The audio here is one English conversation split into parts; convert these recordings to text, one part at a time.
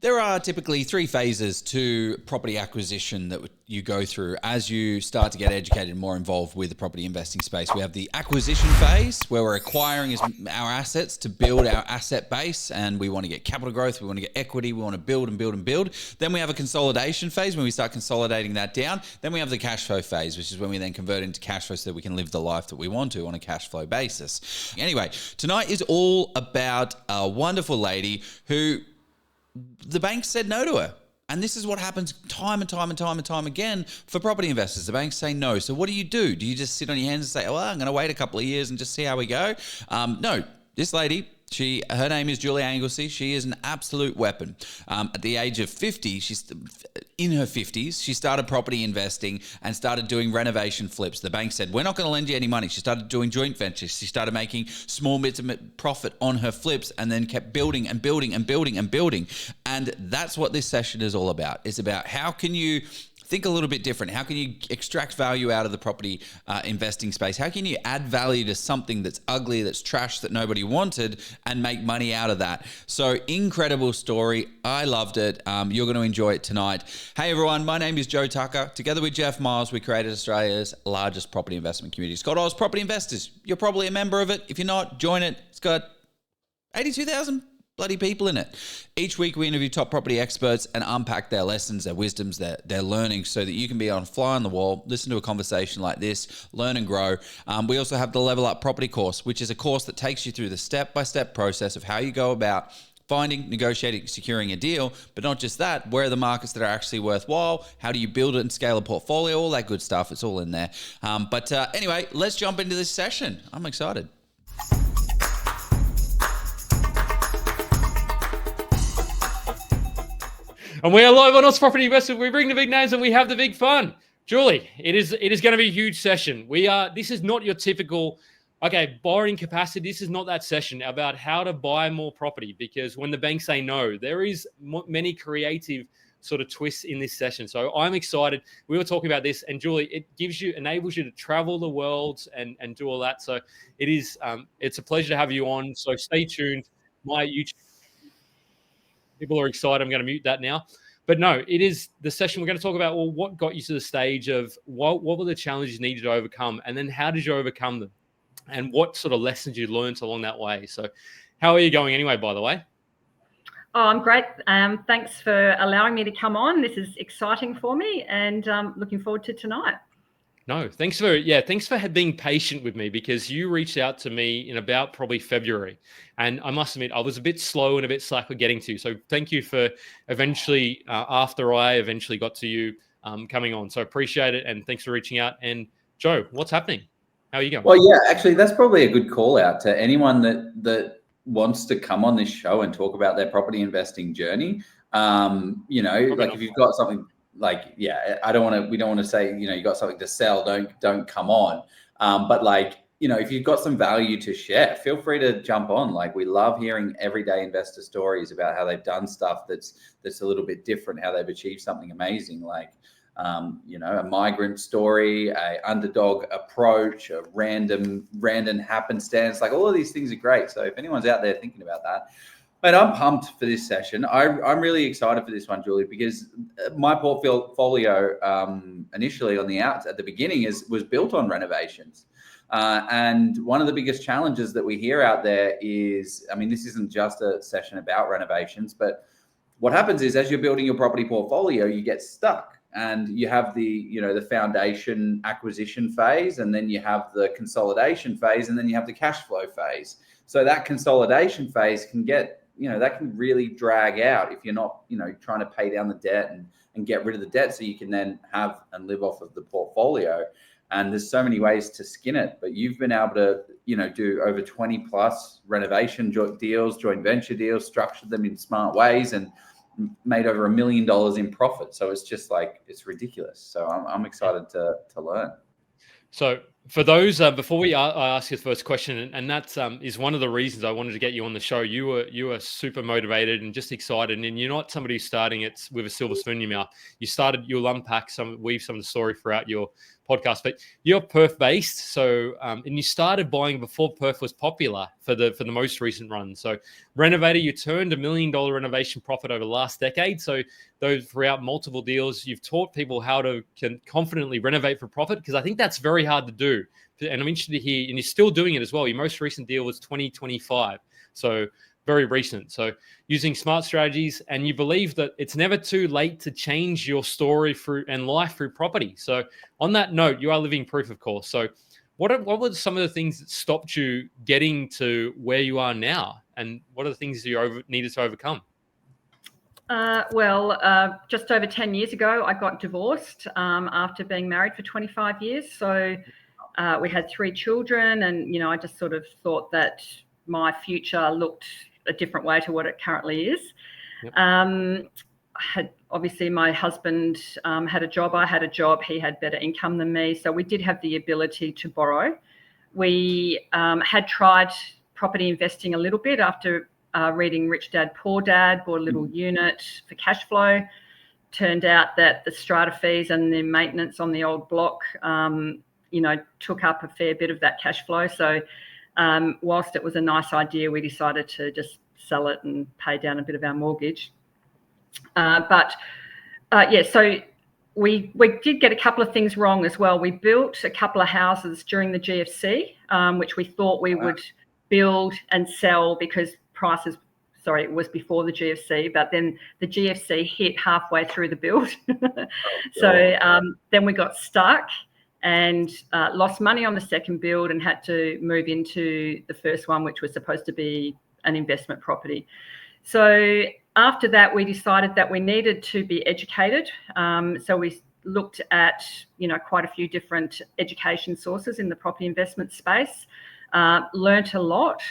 There are typically three phases to property acquisition that you go through as you start to get educated and more involved with the property investing space. We have the acquisition phase where we're acquiring our assets to build our asset base, and we want to get capital growth, we want to get equity, we want to build and build and build. Then we have a consolidation phase when we start consolidating that down. Then we have the cash flow phase, which is when we then convert into cash flow so that we can live the life that we want to on a cash flow basis. Anyway, tonight is all about a wonderful lady who the bank said no to her. And this is what happens time and time again for property investors. The banks say no. So what do? Do you just sit on your hands and say, oh, well, I'm going to wait a couple of years and just see how we go? No, this lady, her name is Julie Anglesey. She is an absolute weapon. At the age of 50, she's in her 50s. She started property investing and started doing renovation flips. The bank said, we're not going to lend you any money. She started doing joint ventures. She started making small bits of profit on her flips and then kept building and building and building and building. And that's what this session is all about. It's about how can you think a little bit different. How can you extract value out of the property investing space? How can you add value to something that's ugly, that's trash, that nobody wanted, and make money out of that? So incredible story. I loved it. You're going to enjoy it tonight. Hey everyone, my name is Joe Tucker. Together with Jeff Miles, we created Australia's largest property investment community. It's called Oz Property Investors. You're probably a member of it. If you're not, join it. It's got 82,000 bloody people in it. Each week we interview top property experts and unpack their lessons, their wisdoms, their learning, so that you can be on fly on the wall, listen to a conversation like this, learn and grow. We also have the Level Up Property course, which is a course that takes you through the step-by-step process of how you go about finding, negotiating, securing a deal, but not just that, where are the markets that are actually worthwhile, how do you build it and scale a portfolio, all that good stuff. It's all in there. But anyway, let's jump into this session. I'm excited. And we are live on Oz Property Investors. We bring the big names and we have the big fun. Julie, it is going to be a huge session. This is not your typical, borrowing capacity. This is not that session about how to buy more property, because when the banks say no, there is many creative sort of twists in this session. So I'm excited. We were talking about this, and Julie, it enables you to travel the world and do all that. So it's a pleasure to have you on. So stay tuned. My YouTube. People are excited. I'm going to mute that now. But no, it is the session. We're going to talk about, well, what got you to the stage of what were the challenges needed to overcome? And then how did you overcome them? And what sort of lessons you learned along that way? So how are you going anyway, by the way? Oh, I'm great. Thanks for allowing me to come on. This is exciting for me, and looking forward to tonight. No, thanks for being patient with me, because you reached out to me in about probably February. And I must admit, I was a bit slow and a bit slack with getting to you. So thank you for eventually, after I eventually got to you, coming on. So appreciate it. And thanks for reaching out. And Joe, what's happening? How are you going? Well, yeah, actually, that's probably a good call out to anyone that wants to come on this show and talk about their property investing journey. If you've got something, we don't want to say, you got something to sell, don't come on. But if you've got some value to share, feel free to jump on. We love hearing everyday investor stories about how they've done stuff that's a little bit different, how they've achieved something amazing, a migrant story, a underdog approach, a random happenstance. All of these things are great. So if anyone's out there thinking about that, but I'm pumped for this session. I'm really excited for this one, Julie, because my portfolio initially at the beginning was built on renovations. And one of the biggest challenges that we hear out there is, this isn't just a session about renovations, but what happens is as you're building your property portfolio, you get stuck. And you have the foundation acquisition phase, and then you have the consolidation phase, and then you have the cash flow phase. So that consolidation phase can get, that can really drag out if you're not, trying to pay down the debt and get rid of the debt so you can then have and live off of the portfolio. And there's so many ways to skin it, but you've been able to, do over 20 plus renovation deals, joint venture deals, structured them in smart ways, and made over $1 million in profit. So it's just it's ridiculous. So I'm excited to learn. So For those, before I ask you the first question, and that is one of the reasons I wanted to get you on the show. You were super motivated and just excited, and you're not somebody who's starting it with a silver spoon in your mouth. You'll unpack weave some of the story throughout your podcast, but you're Perth based, so and you started buying before Perth was popular for the most recent run. So Renovator, you turned $1 million renovation profit over the last decade. So those throughout multiple deals, you've taught people how to can confidently renovate for profit, because I think that's very hard to do. And I'm interested to hear, and you're still doing it as well. Your most recent deal was 2025, so very recent. So using smart strategies, and you believe that it's never too late to change your story and life through property. So on that note, you are living proof, of course. So what were some of the things that stopped you getting to where you are now, and what are the things you needed to overcome? Just over 10 years ago, I got divorced after being married for 25 years. So we had 3 children, and, I just sort of thought that my future looked a different way to what it currently is. Yep. Obviously, my husband had a job. I had a job. He had better income than me. So we did have the ability to borrow. We had tried property investing a little bit after reading Rich Dad, Poor Dad, bought a little unit for cash flow. Turned out that the strata fees and the maintenance on the old block, took up a fair bit of that cash flow. So whilst it was a nice idea, we decided to just sell it and pay down a bit of our mortgage. So we did get a couple of things wrong as well. We built a couple of houses during the GFC, which we thought we would build and sell because it was before the GFC, but then the GFC hit halfway through the build. Then we got stuck and lost money on the second build and had to move into the first one, which was supposed to be an investment property. So after that, we decided that we needed to be educated. So we looked at, quite a few different education sources in the property investment space, learnt a lot,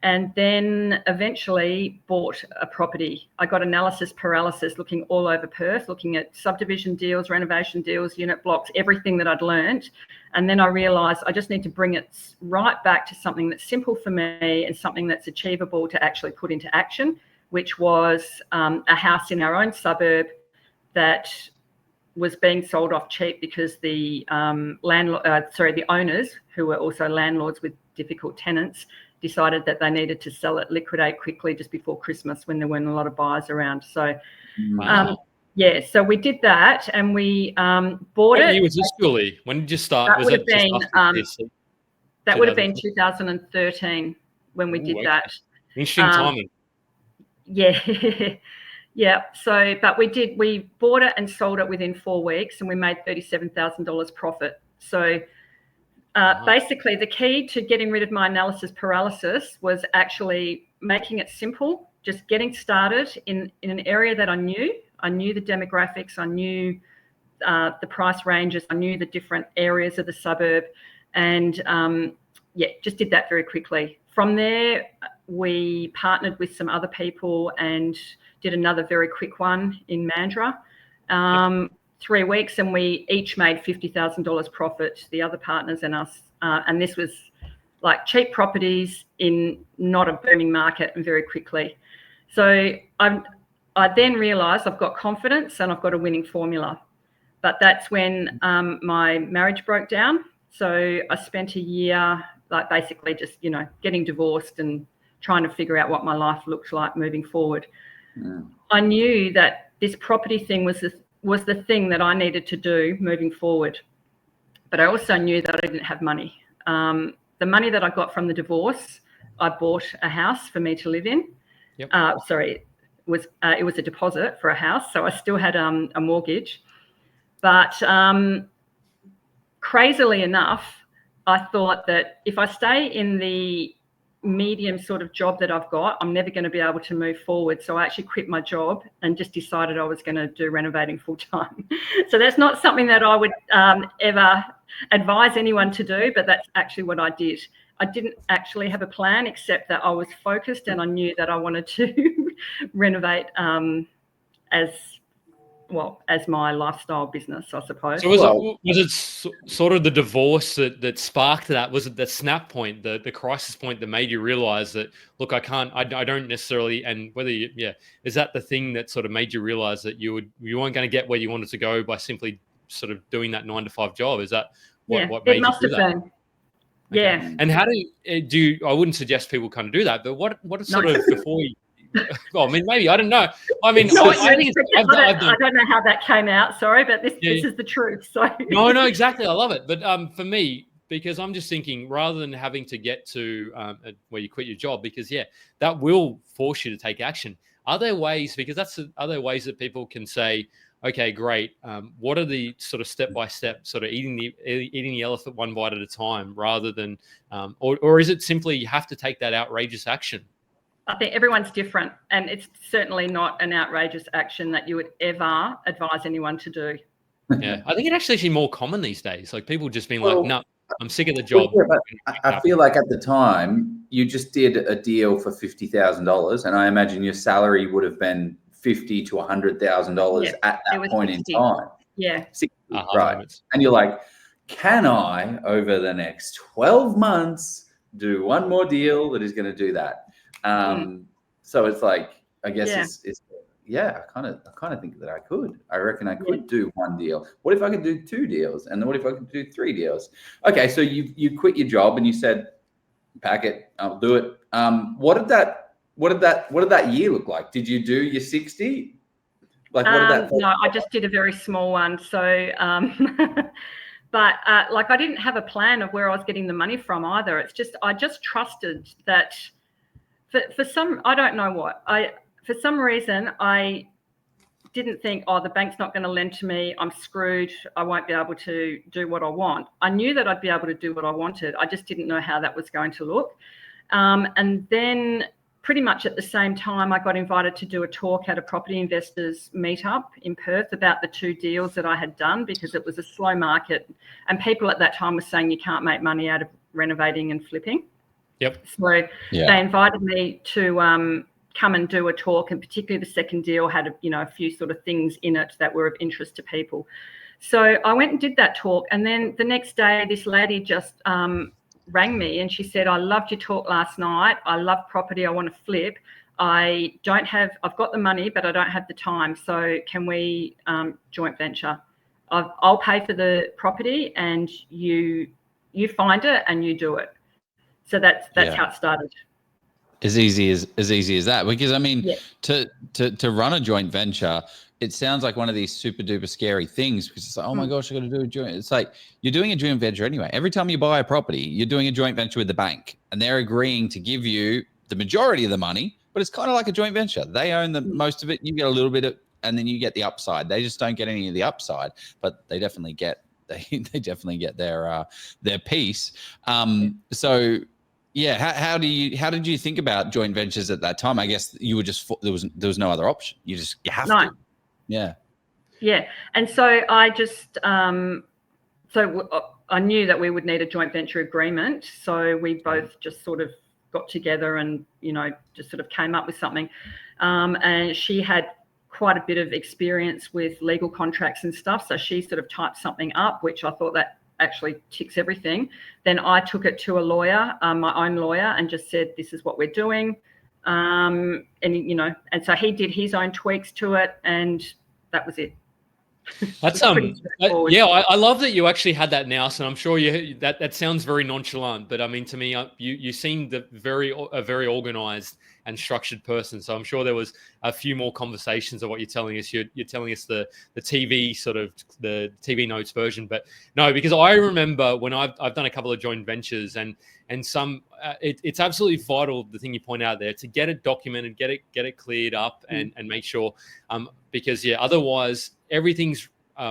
and then eventually bought a property. I got analysis paralysis looking all over Perth, looking at subdivision deals, renovation deals, unit blocks, everything that I'd learned. And then I realised I just need to bring it right back to something that's simple for me and something that's achievable to actually put into action, which was a house in our own suburb that was being sold off cheap because the the owners, who were also landlords with difficult tenants, decided that they needed to sell it, liquidate quickly just before Christmas when there weren't a lot of buyers around. So, so we did that and we bought it. What year was this, Julie? When did you start? That would have been 2013 when we did that. Interesting timing. Yeah. So, but we bought it and sold it within 4 weeks, and we made $37,000 profit. So basically the key to getting rid of my analysis paralysis was actually making it simple, just getting started in an area that I knew. I knew the demographics, I knew the price ranges, I knew the different areas of the suburb, and just did that very quickly. From there, we partnered with some other people and did another very quick one in Mandurah. 3 weeks, and we each made $50,000 profit, the other partners and us. And this was like cheap properties in not a booming market, and very quickly. So I then realised I've got confidence and I've got a winning formula. But that's when my marriage broke down. So I spent a year basically just, getting divorced and trying to figure out what my life looked like moving forward. Yeah. I knew that this property thing was the thing that I needed to do moving forward. But I also knew that I didn't have money. The money that I got from the divorce, I bought a house for me to live in. Yep. It was a deposit for a house, so I still had a mortgage. But crazily enough, I thought that if I stay in the medium sort of job that I've got, I'm never going to be able to move forward. So I actually quit my job and just decided I was going to do renovating full time. So that's not something that I would ever advise anyone to do, but that's actually what I did. I didn't actually have a plan, except that I was focused and I knew that I wanted to renovate as as my lifestyle business, I suppose. So was it sort of the divorce that sparked that? Was it the snap point, the crisis point that made you realize that, look, I don't necessarily, and whether is that the thing that sort of made you realize that you weren't going to get where you wanted to go by simply sort of doing that 9-to-5 job? Is that what made you do that? Been. Yeah. Okay. And how do you, I wouldn't suggest people kind of do that, but what is sort of before you, well, I mean, maybe, I don't know. I mean, I think I don't know how that came out, sorry, but this is the truth. So No, exactly. I love it. But for me, because I'm just thinking, rather than having to get to where you quit your job, because that will force you to take action. Are there ways, because are there ways that people can say, okay, great. What are the sort of step-by-step sort of eating the elephant one bite at a time, rather than, or is it simply you have to take that outrageous action? I think everyone's different, and it's certainly not an outrageous action that you would ever advise anyone to do. Yeah, I think it actually is more common these days. Like people just being like, no, I'm sick of the job. But I feel like at the time you just did a deal for $50,000, and I imagine your salary would have been $50,000 to $100,000 at that point 60. In time. Yeah, 60, right. And you're like, can I, over the next 12 months, do one more deal that is going to do that? So it's like, I guess it's I kind of think that I could. I reckon I could do one deal. What if I could do 2 deals? And then what if I could do 3 deals? Okay, so you quit your job and you said, pack it, I'll do it. What did that year look like? Did you do your 60? Like what did that? No, I just did a very small one. So, but like I didn't have a plan of where I was getting the money from either. It's just I just trusted that. For some, I don't know what. For some reason, I didn't think, the bank's not going to lend to me. I'm screwed. I won't be able to do what I want. I knew that I'd be able to do what I wanted. I just didn't know how that was going to look. And then pretty much at the same time, I got invited to do a talk at a property investors meetup in Perth about the 2 deals that I had done, because it was a slow market. And people at that time were saying you can't make money out of renovating and flipping. Yep. So they invited me to come and do a talk, and particularly the second deal had a few sort of things in it that were of interest to people. So I went and did that talk, and then the next day this lady just rang me and she said, I loved your talk last night. I love property. I want to flip. I've got the money, but I don't have the time. So can we joint venture? I'll pay for the property and you find it and you do it. So that's how it started. As easy as that, because I mean, to run a joint venture, it sounds like one of these super duper scary things, because it's like, oh my gosh, I got to do a joint. It's like you're doing a joint venture anyway. Every time you buy a property, you're doing a joint venture with the bank, and they're agreeing to give you the majority of the money, but it's kind of like a joint venture. They own the most of it. You get a little bit of, and then you get the upside. They just don't get any of the upside, but they definitely get their piece. So. Yeah, how did you think about joint ventures at that time? I guess you were just there was no other option. You have to. Yeah. Yeah, and so I just I knew that we would need a joint venture agreement. So we both just sort of got together and just sort of came up with something. And she had quite a bit of experience with legal contracts and stuff, so she sort of typed something up, which I thought that actually ticks everything. Then I took it to a lawyer, my own lawyer, and just said, this is what we're doing. And so he did his own tweaks to it, and that was it. That's I love that you actually had that now. So I'm sure that sounds very nonchalant, but I mean, to me, you seemed a very organized and structured person. So I'm sure there was a few more conversations of what you're telling us. You're telling us the TV sort of the TV notes version, but no, because I remember when I've done a couple of joint ventures and some it's absolutely vital, the thing you point out there, to get it documented, get it cleared up and make sure because otherwise everything's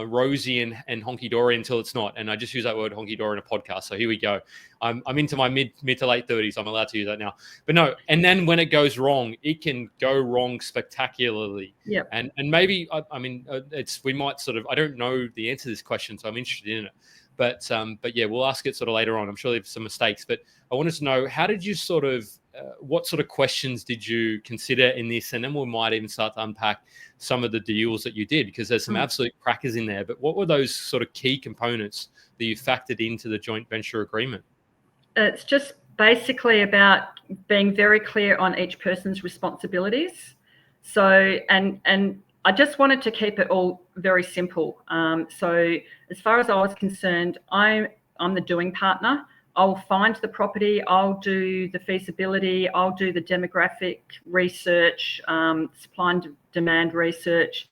rosy and honky-dory until it's not. And I just use that word honky-dory in a podcast. So here we go. I'm into my mid to late 30s. I'm allowed to use that now. But no, and then when it goes wrong, it can go wrong spectacularly. Yeah. And maybe, we might sort of, I don't know the answer to this question, so I'm interested in it. But yeah, we'll ask it sort of later on. I'm sure there's some mistakes. But I wanted to know, how did you sort of what sort of questions did you consider in this? And then we might even start to unpack some of the deals that you did, because there's some absolute crackers in there. But what were those sort of key components that you factored into the joint venture agreement? It's just basically about being very clear on each person's responsibilities. So, and I just wanted to keep it all very simple. So as far as I was concerned, I'm the doing partner. I'll find the property, I'll do the feasibility, I'll do the demographic research, supply and demand research.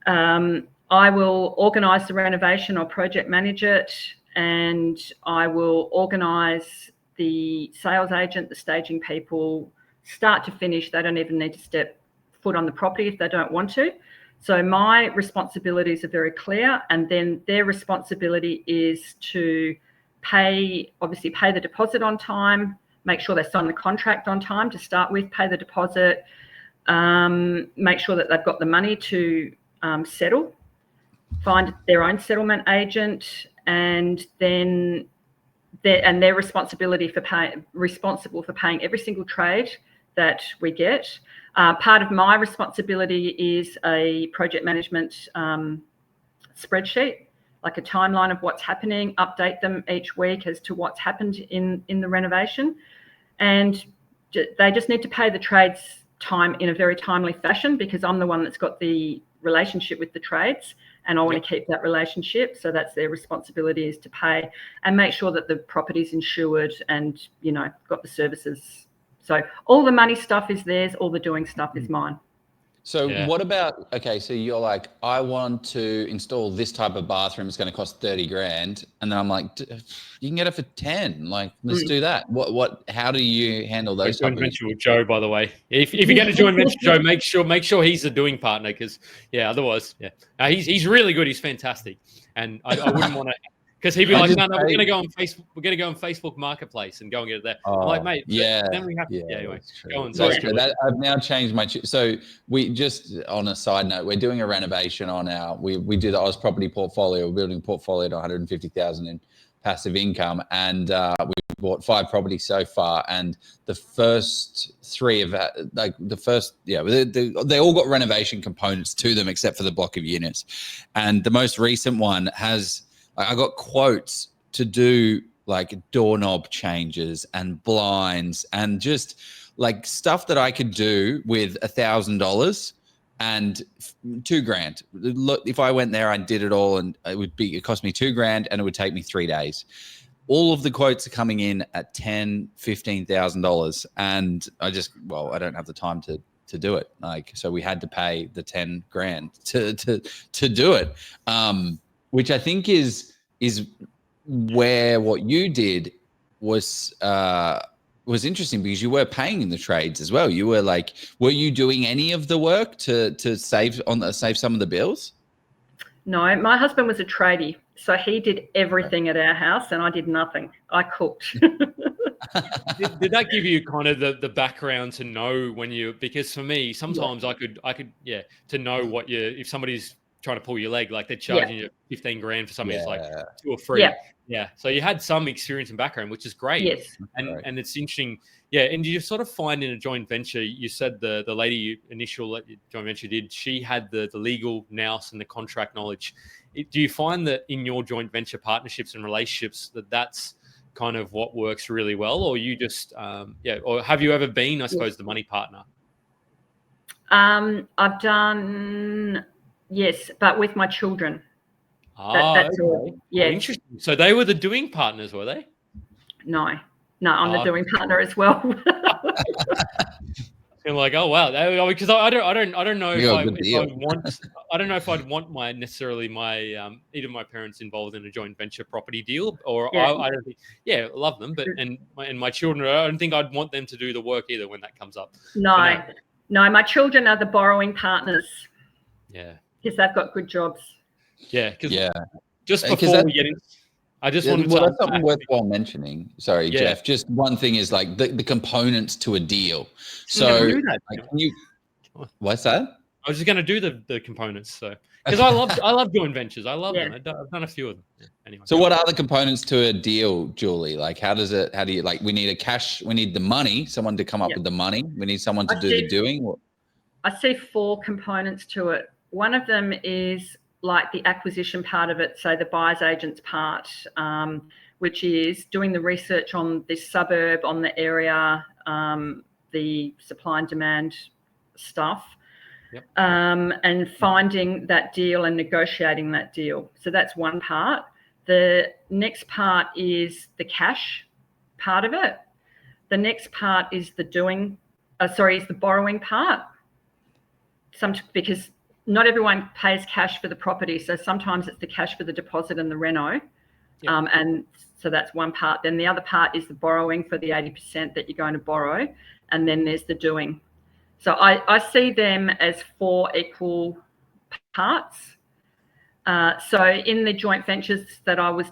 I will organise the renovation or project manage it, and I will organise the sales agent, the staging people, start to finish. They don't even need to step foot on the property if they don't want to. So my responsibilities are very clear, and then their responsibility is to pay the deposit on time, make sure they sign the contract on time to start with, pay the deposit, make sure that they've got the money to settle, find their own settlement agent, and then they're responsible for paying every single trade that we get. Part of my responsibility is a project management spreadsheet, like a timeline of what's happening, update them each week as to what's happened in the renovation. And they just need to pay the trades time in a very timely fashion, because I'm the one that's got the relationship with the trades, and I want to keep that relationship. So that's their responsibility, is to pay and make sure that the property's insured and, got the services. So all the money stuff is theirs, all the doing stuff is mine. So what about, okay, so you're like, I want to install this type of bathroom. It's going to cost 30 grand. And then I'm like, you can get it for 10. Like, let's do that. How do you handle those? Joint venture with Joe, by the way. If you get a joint venture, Joe, make sure he's the doing partner, because otherwise, he's really good. He's fantastic. And I wouldn't want to, because he'd be like, no, we're going to go on Facebook. We're going to go on Facebook Marketplace and go and get it there. I'm like, mate, then we have to. Anyway, go on. Sorry, I've now changed my. So we just, on a side note, we're doing a renovation on we do the Oz property portfolio. We're building a portfolio to 150,000 in passive income, and we bought 5 properties so far. And the first 3 of they all got renovation components to them, except for the block of units. And the most recent one has. I got quotes to do like doorknob changes and blinds and just like stuff that I could do with $1,000 and $2,000. Look, if I went there and did it all, and it cost me $2,000 and it would take me 3 days. All of the quotes are coming in at $10,000-$15,000, and I don't have the time to do it. Like, so we had to pay the $10,000 to do it. Which I think is where what you did was interesting, because you were paying in the trades as well. You were like, were you doing any of the work to save some of the bills? No, my husband was a tradie, so he did everything at our house, and I did nothing. I cooked. Did that give you kind of the background to know because for me, sometimes I could to know if somebody's trying to pull your leg, like they're charging you 15 grand for something that's like 2 or 3. So you had some experience and background, which is great. And it's interesting. And you sort of find in a joint venture, you said the lady initial joint venture did, she had the legal nous and the contract knowledge. Do you find that in your joint venture partnerships and relationships that's kind of what works really well, or you just or have you ever been, I suppose, the money partner? I've done. Yes, but with my children. That's all. Yeah. Oh, interesting. So they were the doing partners, were they? No, I'm the doing partner as well. I'm like, oh wow, because I don't know if I'd want my either my parents involved in a joint venture property deal, or I don't think. I love them, but and my children, I don't think I'd want them to do the work either when that comes up. No, my children are the borrowing partners. Yeah. Because they've got good jobs. Just before we get in, I just wanted to. That's something worthwhile mentioning. Sorry, Jeff. Just one thing is like the components to a deal. So, what's that? I was just going to do the components. So because I love joint ventures. I love them. I've done a few of them. Yeah, anyway. So what are the components to a deal, Julie? Like how do you like, we need we need the money, someone to come up with the money. We need someone to do the doing. I see 4 components to it. One of them is like the acquisition part of it. So the buyer's agent's part, which is doing the research on this suburb, on the area, the supply and demand stuff. Yep. And finding that deal and negotiating that deal. So that's one part. The next part is the cash part of it. The next part is the is the borrowing part. Because not everyone pays cash for the property. So sometimes it's the cash for the deposit and the reno. Yep. And so that's one part. Then the other part is the borrowing for the 80% that you're going to borrow. And then there's the doing. So I see them as 4 equal parts. So in the joint ventures that I was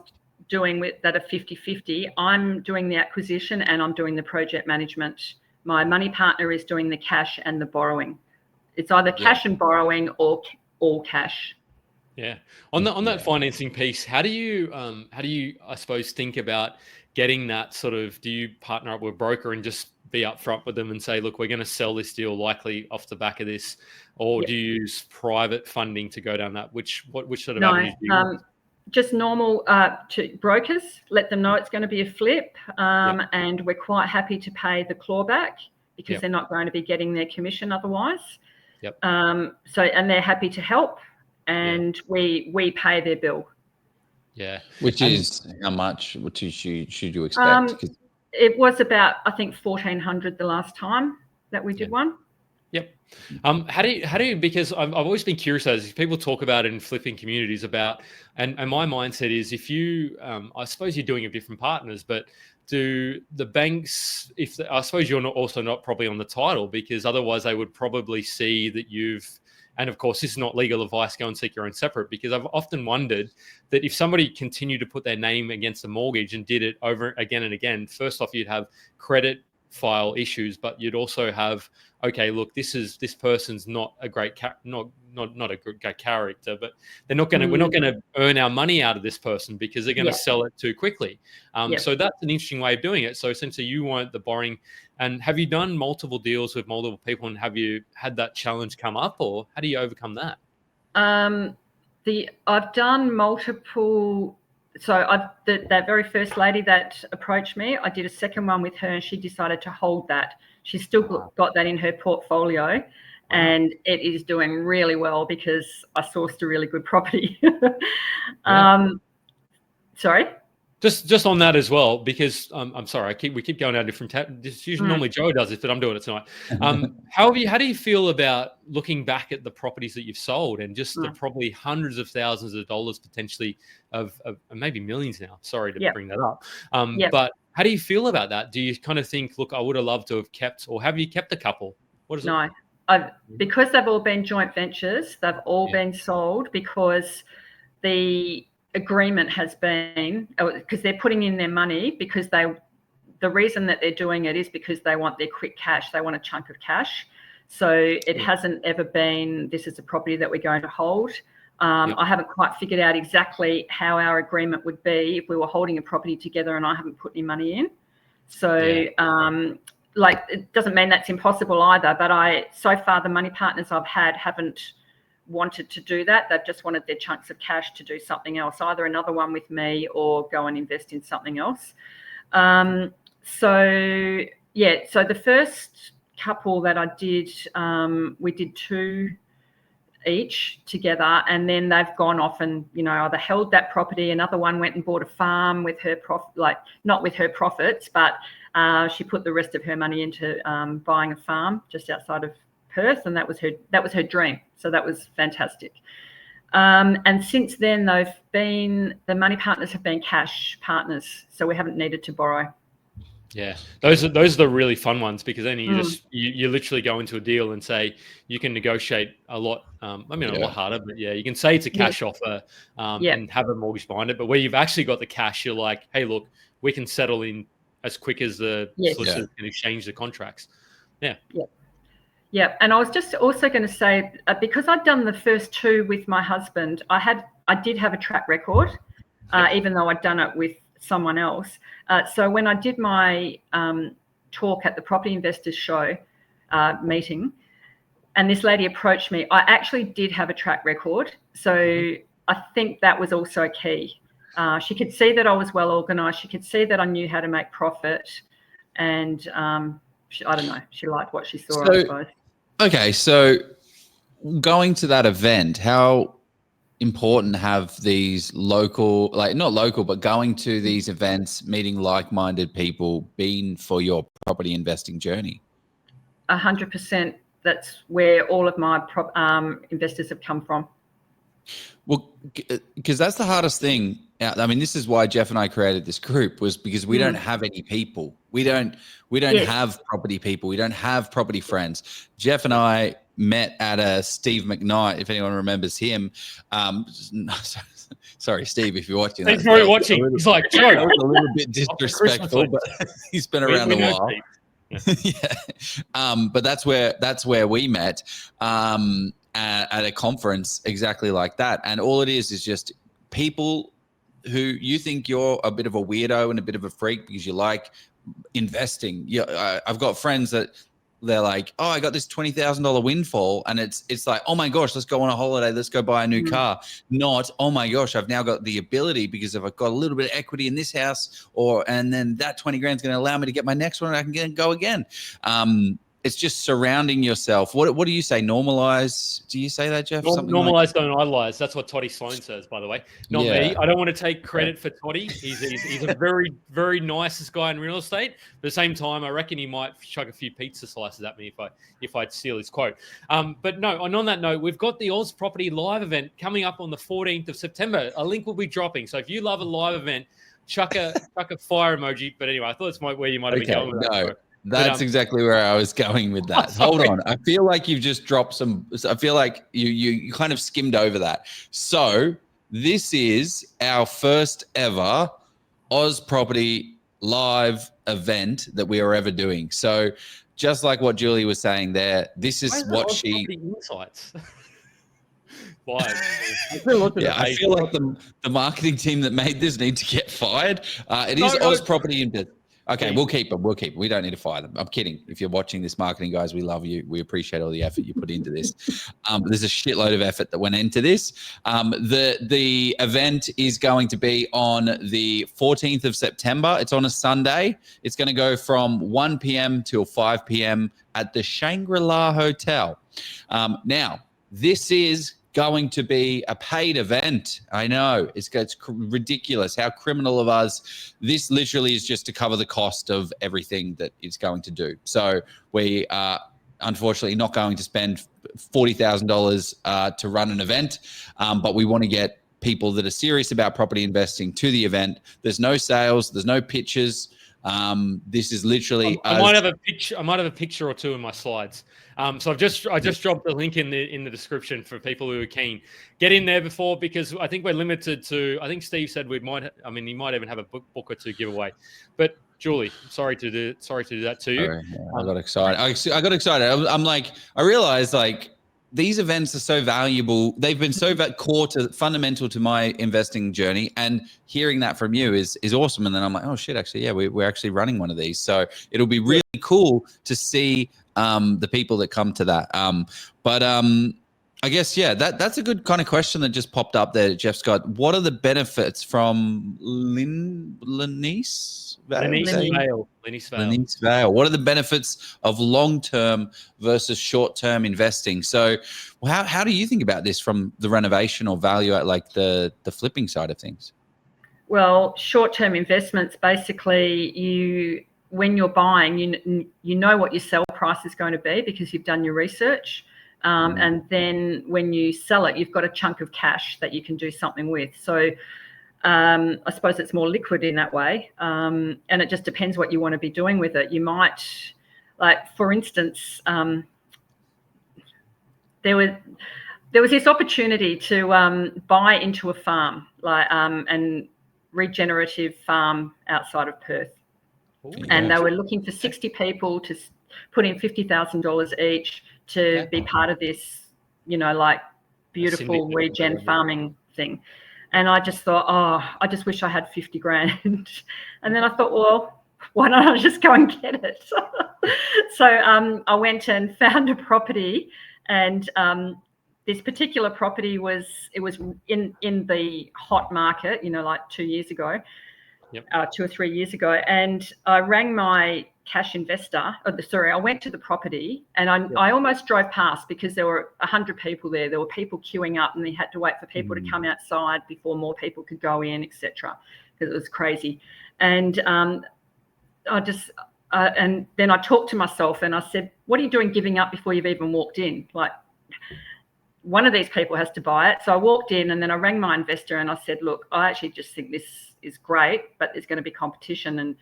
doing that are 50-50, I'm doing the acquisition and I'm doing the project management. My money partner is doing the cash and the borrowing. It's either cash and borrowing or all cash. Yeah. On that financing piece, how do you I suppose think about getting that sort of, do you partner up with a broker and just be upfront with them and say, look, we're going to sell this deal likely off the back of this, or do you use private funding to go down that? Which sort of avenues do you use? Just normal to brokers, let them know it's going to be a flip, and we're quite happy to pay the clawback because they're not going to be getting their commission otherwise. Yep. So and they're happy to help, and we pay their bill. Yeah. Which is how much? What should you expect? It was about, I think, 1,400 the last time that we did one. Yep. How do you, because I've always been curious as people talk about it in flipping communities about, and my mindset is if you, I suppose you're doing it with different partners, but do the banks, I suppose you're also not probably on the title, because otherwise they would probably see that and of course, this is not legal advice, go and seek your own separate, because I've often wondered that if somebody continued to put their name against a mortgage and did it over again and again, first off, you'd have credit file issues, but you'd also have, okay, look, this person's not a great not a great character, but we're not going to earn our money out of this person because they're going to sell it too quickly. So that's an interesting way of doing it. So essentially you weren't the borrowing. And have you done multiple deals with multiple people, and have you had that challenge come up, or how do you overcome that? I've done multiple. So that very first lady that approached me, I did a second one with her, and she decided to hold that. She's still got that in her portfolio, and it is doing really well because I sourced a really good property. Sorry. Just on that as well, because I'm sorry, we keep going down different normally Joe does it, but I'm doing it tonight. How do you feel about looking back at the properties that you've sold and just the probably hundreds of thousands of dollars potentially of maybe millions now? Sorry to bring that up. But how do you feel about that? Do you kind of think, look, I would have loved to have kept, or have you kept a couple? What is it? No, because they've all been joint ventures, they've all been sold because the agreement has been, because they're putting in their money because the reason that they're doing it is because they want their quick cash. They want a chunk of cash. So it hasn't ever been, this is a property that we're going to hold. I haven't quite figured out exactly how our agreement would be if we were holding a property together and I haven't put any money in. So it doesn't mean that's impossible either, but so far the money partners I've had haven't wanted to do that. They've just wanted their chunks of cash to do something else, either another one with me or go and invest in something else. So the first couple that I did, we did 2 each together, and then they've gone off and either held that property. Another one went and bought a farm with her not with her profits, but she put the rest of her money into buying a farm just outside of Perth, and that was her dream. So that was fantastic. And since then, the money partners have been cash partners, so we haven't needed to borrow. Yeah, those are the really fun ones, because then you literally go into a deal and say you can negotiate a lot. A lot harder, but you can say it's a cash offer and have a mortgage behind it. But where you've actually got the cash, you're like, hey, look, we can settle in as quick as the solicitors can exchange the contracts. Yeah, and I was just also going to say, because I'd done the first 2 with my husband, I did have a track record, even though I'd done it with someone else. So when I did my talk at the Property Investors Show meeting, and this lady approached me, I actually did have a track record. So I think that was also key. She could see that I was well organised. She could see that I knew how to make profit, and I don't know, she liked what she saw, I suppose. Okay, so going to that event, how important have these local, like not local, but going to these events, meeting like-minded people been for your property investing journey? 100%. That's where all of my investors have come from. Well, because that's the hardest thing. I mean, this is why Jeff and I created this group, was because we don't have any people. We don't have property people. We don't have property friends. Jeff and I met at a Steve McKnight, if anyone remembers him. Sorry, Steve, if you're watching. He's probably watching. He's like, Joe. That was a little bit disrespectful, but he's been around a while. Yeah. But that's where we met. At a conference exactly like that. And all it is just people who you think you're a bit of a weirdo and a bit of a freak because you like investing. I've got friends that they're like, oh, I got this $20,000 windfall. And it's like, oh my gosh, let's go on a holiday. Let's go buy a new car. Not, oh my gosh, I've now got the ability because if I've got a little bit of equity in this house, and then that 20 grand is going to allow me to get my next one and I can go again. It's just surrounding yourself. What do you say? Normalize? Do you say that, Jeff? Normalize, don't idolize. That's what Toddy Sloan says, by the way. Not me. I don't want to take credit for Toddy. He's a very, very nicest guy in real estate. But at the same time, I reckon he might chuck a few pizza slices at me if I steal his quote. But no, and on that note, we've got the Oz Property Live event coming up on the 14th of September. A link will be dropping. So if you love a live event, chuck a fire emoji. But anyway, I thought it's where you might have been going with that. That's exactly where I was going with that. Hold on. I feel like you've just dropped some. I feel like you kind of skimmed over that. So this is our first ever Oz Property Live event that we are ever doing. So just like what Julie was saying there, this is what she. Insights. I feel like the marketing team that made this need to get fired. It is Oz Property Investors. Okay, we'll keep them. We don't need to fire them. I'm kidding. If you're watching this, marketing guys, we love you. We appreciate all the effort you put into this. There's a shitload of effort that went into this. The event is going to be on the 14th of September. It's on a Sunday. It's going to go from 1 p.m. till 5 p.m. at the Shangri-La Hotel. Now, this is going to be a paid event. I know it's ridiculous. How criminal of us. This literally is just to cover the cost of everything that it's going to do. So we are unfortunately not going to spend $40,000 to run an event, but we want to get people that are serious about property investing to the event. There's no sales. There's no pitches. This is literally. I might have a picture. I might have a picture or two in my slides. So I just dropped the link in the description for people who are keen. Get in there because I think we're limited to. I think Steve said he might even have a book or two giveaway. But Julie, sorry to do that to you. I got excited. I got excited. I'm like, I realized like these events are so valuable. They've been so fundamental to my investing journey, and hearing that from you is awesome. And then I'm like, oh shit, actually, yeah, we're actually running one of these. So it'll be really cool to see the people that come to that. But I guess, yeah, that's a good kind of question that just popped up there, Jeff Scott. What are the benefits from Lenise Vale? What are the benefits of long-term versus short-term investing? So how do you think about this from the renovation or value at like the flipping side of things? Well, short-term investments, basically when you're buying, you know what your sell price is going to be because you've done your research. And then when you sell it, you've got a chunk of cash that you can do something with. So I suppose it's more liquid in that way. And it just depends what you want to be doing with it. You might, like, for instance, there was this opportunity to buy into a farm, and regenerative farm outside of Perth. And they were looking for 60 people to put in $50,000 each to be part of this, like beautiful regen farming thing. And I just thought, I just wish I had 50 grand. And then I thought, well, why don't I just go and get it? So I went and found a property, and this particular property was in the hot market, like 2 years ago, 2 or 3 years ago. And I rang my cash investor. I went to the property, and I almost drove past because there were 100 people there. There were people queuing up, and they had to wait for people to come outside before more people could go in, etc. Because it was crazy. And and then I talked to myself, and I said, what are you doing giving up before you've even walked in? Like, one of these people has to buy it. So I walked in, and then I rang my investor, and I said, look, I actually just think this is great, but there's going to be competition. And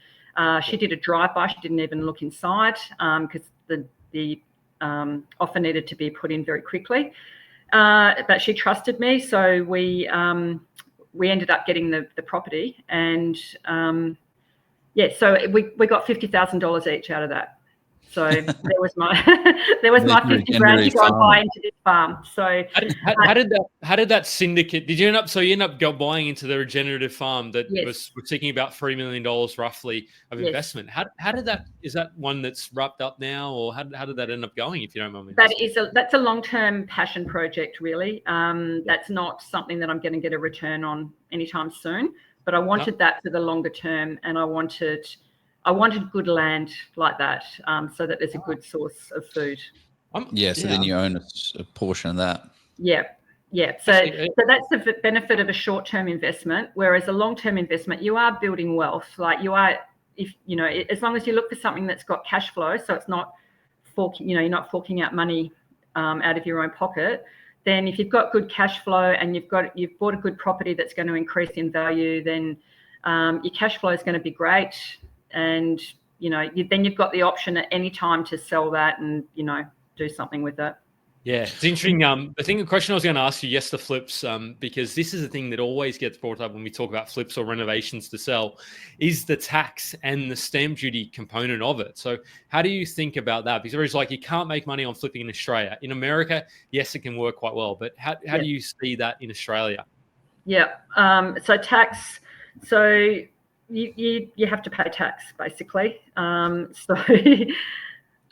she did a drive-by. She didn't even look inside because the offer needed to be put in very quickly. But she trusted me, so we ended up getting the property, and so we got $50,000 each out of that. So there was my 50 grand to go and buy into this farm. So how did that syndicate? Did you end up buying into the regenerative farm that was seeking about $3 million roughly of investment? How did that? Is that one that's wrapped up now, or how did that end up going? If you don't mind me asking. That's a long-term passion project, really. That's not something that I'm going to get a return on anytime soon. But I wanted that for the longer term, and I wanted good land like that, so that there's a good source of food. So then you own a portion of that. Yeah. So that's the benefit of a short-term investment. Whereas a long-term investment, you are building wealth. Like you are, as long as you look for something that's got cash flow, so it's not you're not forking out money out of your own pocket. Then if you've got good cash flow and you've bought a good property that's going to increase in value, then your cash flow is going to be great. And, then you've got the option at any time to sell that and, do something with it. Yeah, it's interesting. The question I was going to ask you, the flips, because this is the thing that always gets brought up when we talk about flips or renovations to sell, is the tax and the stamp duty component of it. So how do you think about that? Because it's like you can't make money on flipping in Australia. In America, yes, it can work quite well. But how do you see that in Australia? Yeah, so tax, so you have to pay tax, basically. I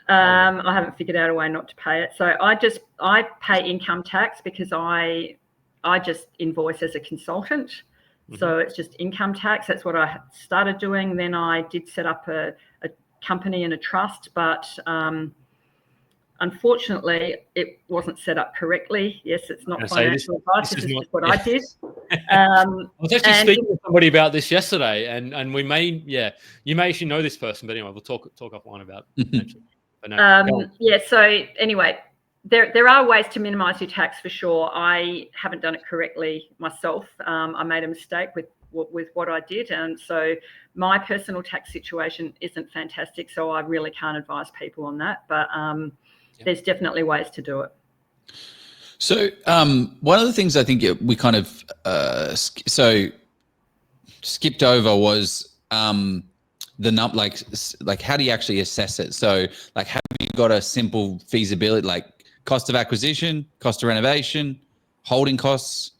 haven't figured out a way not to pay it. So I pay income tax because I just invoice as a consultant. Mm-hmm. So it's just income tax. That's what I started doing. Then I did set up a company and a trust, but unfortunately it wasn't set up correctly. Yes, it's not financial advice. This is just what I did. I was actually speaking to somebody about this yesterday, and we may, you may actually know this person, but anyway, we'll talk offline about it. So anyway, there are ways to minimise your tax for sure. I haven't done it correctly myself. I made a mistake with what I did, and so my personal tax situation isn't fantastic. So I really can't advise people on that. But there's definitely ways to do it. So one of the things I think we kind of skipped over was like how do you actually assess it? So like, have you got a simple feasibility, like cost of acquisition, cost of renovation, holding costs,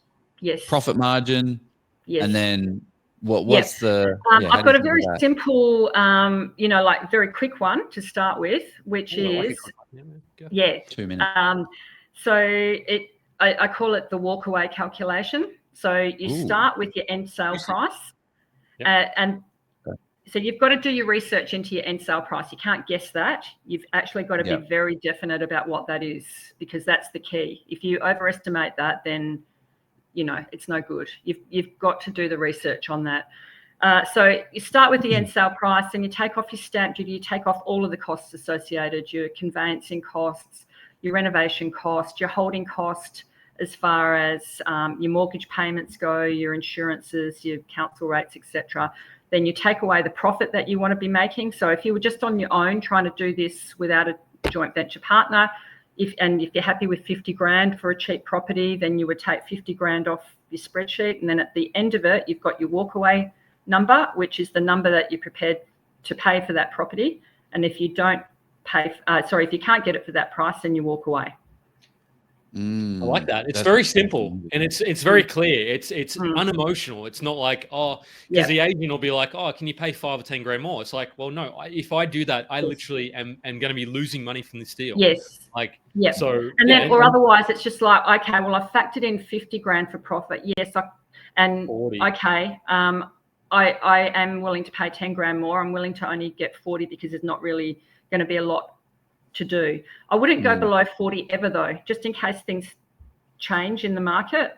profit margin, and then what's the? I've got a very simple, like very quick one to start with, which is 2 minutes. So I call it the walkaway calculation. So you start with your end sale price, and so you've got to do your research into your end sale price. You can't guess that. You've actually got to be very definite about what that is, because that's the key. If you overestimate that, then, it's no good. You've got to do the research on that. So you start with the end sale price, and you take off your stamp duty, you take off all of the costs associated, your conveyancing costs, your renovation cost, your holding cost, as far as your mortgage payments go, your insurances, your council rates, etc. Then you take away the profit that you want to be making. So if you were just on your own trying to do this without a joint venture partner, if you're happy with 50 grand for a cheap property, then you would take 50 grand off your spreadsheet. And then at the end of it, you've got your walkaway number, which is the number that you're prepared to pay for that property. And if you don't if you can't get it for that price, then you walk away. I like that. It's very simple and it's very clear. It's unemotional. It's not like, because the agent will be like, can you pay 5 or 10 grand more? It's like, well, no, if I do that, I literally am going to be losing money from this deal. Yes. So, and then, or otherwise it's just like, okay, well, I've factored in 50 grand for profit. Yes. 40. Okay. I am willing to pay 10 grand more. I'm willing to only get 40 because there's not really going to be a lot to do. I wouldn't go below 40 ever though, just in case things change in the market.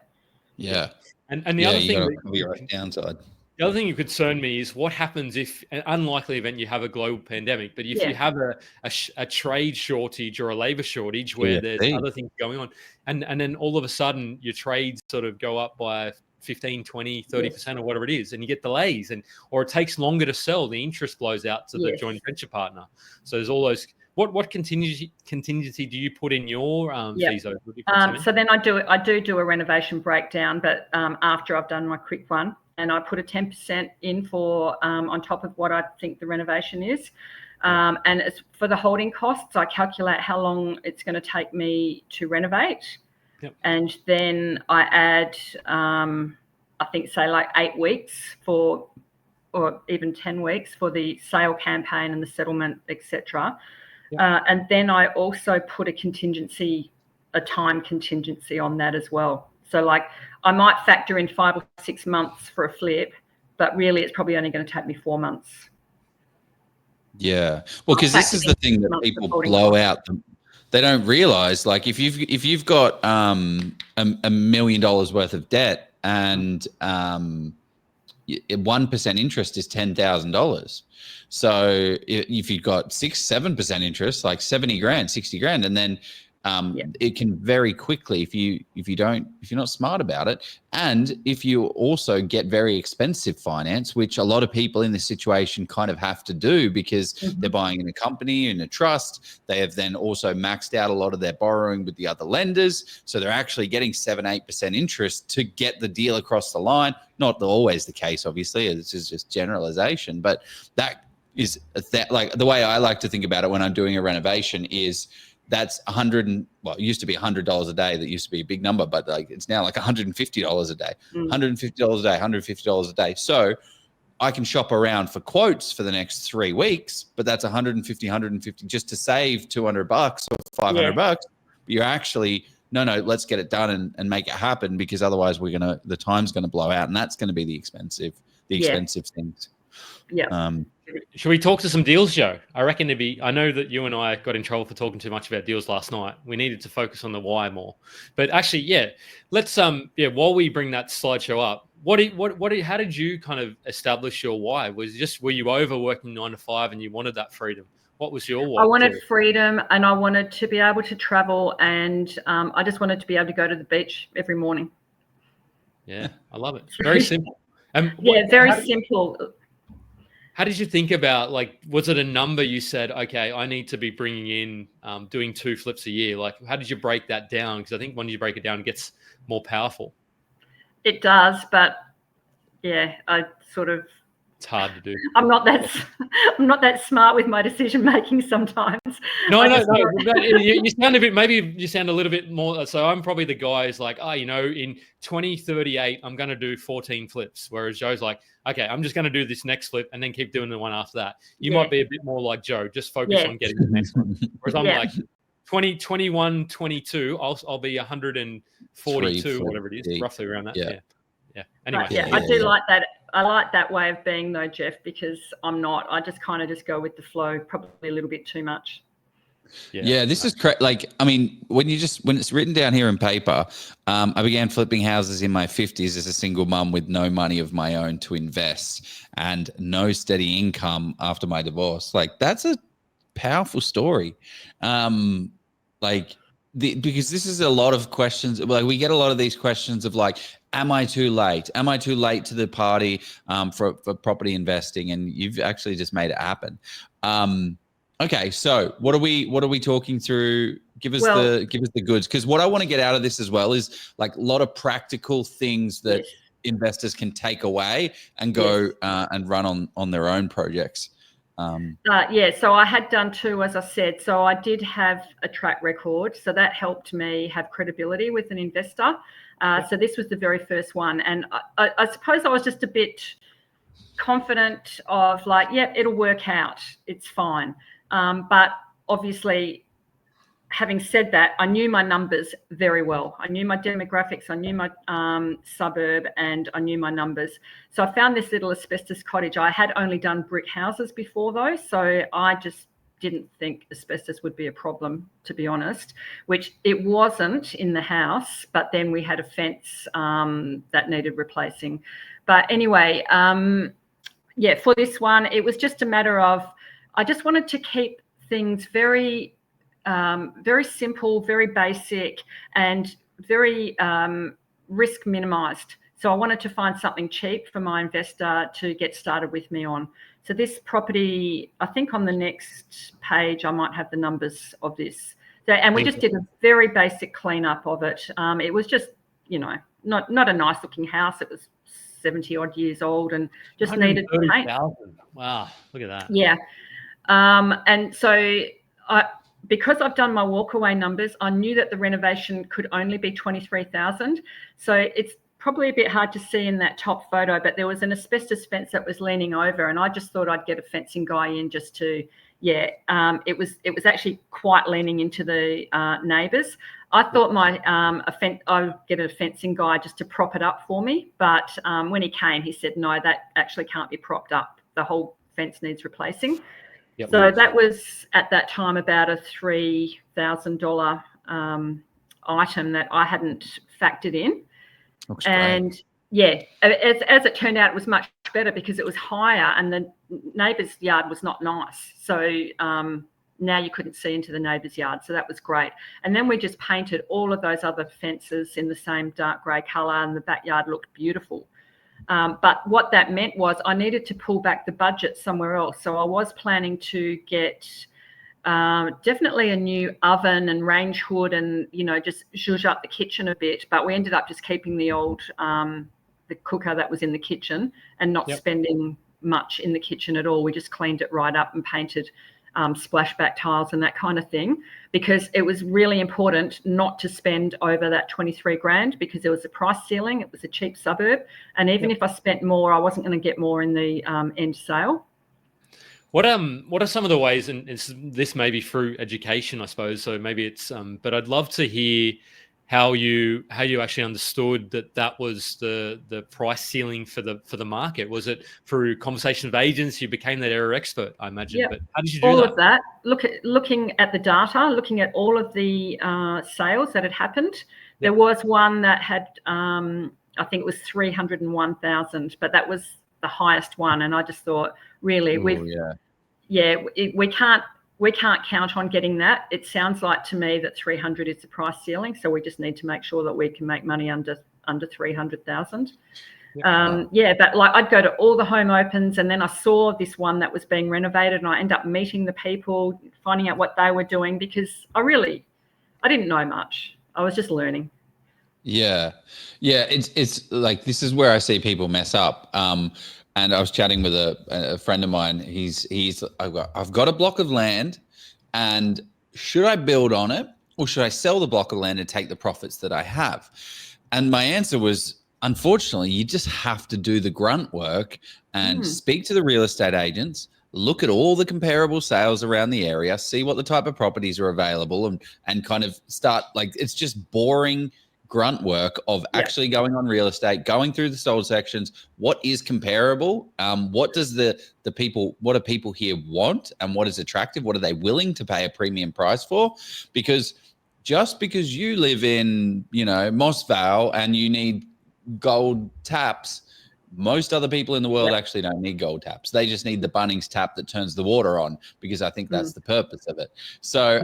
Yeah. And the other thing, downside. The other thing that concern me is what happens if, an unlikely event, you have a global pandemic, but if you have a trade shortage or a labor shortage where there's other things going on, and then all of a sudden your trades sort of go up by 15, 20, 30% or whatever it is, and you get delays, or it takes longer to sell, the interest blows out to the joint venture partner. So there's all those. What contingency do you put in your fees? So then I do a renovation breakdown, but after I've done my quick one, and I put a 10% in for on top of what I think the renovation is. And it's for the holding costs, I calculate how long it's going to take me to renovate. Yep. And then I add, I think, say like 8 weeks or even 10 weeks for the sale campaign and the settlement, etc. Yep. And then I also put a time contingency on that as well. So like I might factor in 5 or 6 months for a flip, but really it's probably only going to take me 4 months. Yeah. Well, because this is the thing that people blow out. They don't realize, like, if you've got $1 million worth of debt and 1% interest is $10,000. So if you've got 6-7% interest, like 70 grand, 60 grand, and then it can very quickly, if you're not smart about it, and if you also get very expensive finance, which a lot of people in this situation kind of have to do because they're buying in a company, in a trust. They have then also maxed out a lot of their borrowing with the other lenders, so they're actually getting 7-8% interest to get the deal across the line. Not always the case, obviously. This is just generalization, but that is like the way I like to think about it when I'm doing a renovation is. That's it used to be $100 a day. That used to be a big number, but like it's now like $150 a day, $150 a day, $150 a day. So I can shop around for quotes for the next 3 weeks, but that's $150 just to save $200 or $500. You're actually, no, let's get it done and make it happen, because otherwise the time's going to blow out, and that's going to be the expensive things. Yeah. Should we talk to some deals, Joe? I reckon I know that you and I got in trouble for talking too much about deals last night. We needed to focus on the why more. But actually, let's while we bring that slideshow up, how did you kind of establish your why? Were you over working 9 to 5 and you wanted that freedom? What was your why? I wanted freedom, and I wanted to be able to travel, and I just wanted to be able to go to the beach every morning. Yeah, I love it. It's very simple. Very simple. How did you think about, like, was it a number you said, okay, I need to be bringing in, doing 2 flips a year? Like, how did you break that down? Because I think when you break it down, it gets more powerful. It does, but I sort of. It's hard to do. I'm not that smart with my decision making sometimes. No. You sound a bit. Maybe you sound a little bit more. So I'm probably the guy who's like, in 2038, I'm going to do 14 flips. Whereas Joe's like, okay, I'm just going to do this next flip and then keep doing the one after that. You might be a bit more like Joe, just focus on getting the next one. Whereas I'm like 21, 22, I'll be 142, whatever it is, roughly around that. Yeah. Anyway. I do like that. I like that way of being though, Jeff, because I'm not. I just kind of just go with the flow, probably a little bit too much. Yeah, this is correct. Like, I mean, when it's written down here in paper, I began flipping houses in my 50s as a single mum with no money of my own to invest and no steady income after my divorce. Like, that's a powerful story. Because this is a lot of questions. Like, we get a lot of these questions of like, am I too late? Am I too late to the party for property investing? And you've actually just made it happen. Okay, so what are we talking through? Give us the goods, because what I want to get out of this as well is like a lot of practical things that investors can take away and go and run on their own projects. Yeah, so I had done 2, as I said. So I did have a track record. So that helped me have credibility with an investor. So this was the very first one. And I suppose I was just a bit confident of like, yeah, it'll work out. It's fine. But obviously, having said that, I knew my numbers very well. I knew my demographics, I knew my suburb, and I knew my numbers. So I found this little asbestos cottage. I had only done brick houses before though, so I just didn't think asbestos would be a problem, to be honest, which it wasn't in the house, but then we had a fence that needed replacing. But anyway, yeah, for this one, it was just a matter of, I just wanted to keep things very simple, very basic, and very risk minimized. So I wanted to find something cheap for my investor to get started with me on. So this property, I think on the next page, I might have the numbers of this. So, and we just did a very basic cleanup of it. It was just, you know, not a nice looking house. It was 70 odd years old and just needed paint. Wow, look at that. Yeah. And so because I've done my walkaway numbers, I knew that the renovation could only be 23,000. So it's probably a bit hard to see in that top photo, but there was an asbestos fence that was leaning over, and I just thought I'd get a fencing guy in just to, it was actually quite leaning into the neighbours. I thought I would get a fencing guy just to prop it up for me, but when he came, he said, no, that actually can't be propped up. The whole fence needs replacing. Yep. So that was at that time about a $3,000 item that I hadn't factored in. Looks and great. Yeah, as it turned out, it was much better because it was higher and the neighbour's yard was not nice. So now you couldn't see into the neighbour's yard. So that was great. And then we just painted all of those other fences in the same dark grey colour, and the backyard looked beautiful. But what that meant was I needed to pull back the budget somewhere else. So I was planning to get definitely a new oven and range hood and, you know, just zhuzh up the kitchen a bit. But we ended up just keeping the old, the cooker that was in the kitchen and not spending much in the kitchen at all. We just cleaned it right up and painted splashback tiles and that kind of thing, because it was really important not to spend over that 23 grand because there was a price ceiling. It was a cheap suburb. And even if I spent more, I wasn't going to get more in the end sale. What are some of the ways, and this may be through education, I suppose, so maybe it's, but I'd love to hear how you actually understood that was the price ceiling for the market. Was it through conversation with agents? You became that area expert, I imagine. But how did you do all that? of that? Looking at the data, looking at all of the sales that had happened. There was one that had, I think it was 301,000, but that was the highest one. And I just thought, really, we can't count on getting that. It sounds like to me that 300 is the price ceiling, so we just need to make sure that we can make money under 300,000. But like I'd go to all the home opens, and then I saw this one that was being renovated, and I end up meeting the people, finding out what they were doing, because I didn't know much. I was just learning. Yeah. It's like, this is where I see people mess up. And I was chatting with a friend of mine. I've got a block of land, and should I build on it or should I sell the block of land and take the profits that I have? And my answer was, unfortunately, you just have to do the grunt work and speak to the real estate agents, look at all the comparable sales around the area, see what the type of properties are available, and kind of start, like, it's just boring grunt work of actually going on real estate, going through the sold sections. What is comparable? What does what do people here want, and what is attractive? What are they willing to pay a premium price for? Because just because you live in, Moss Vale and you need gold taps, most other people in the world actually don't need gold taps. They just need the Bunnings tap that turns the water on, because I think that's the purpose of it. So,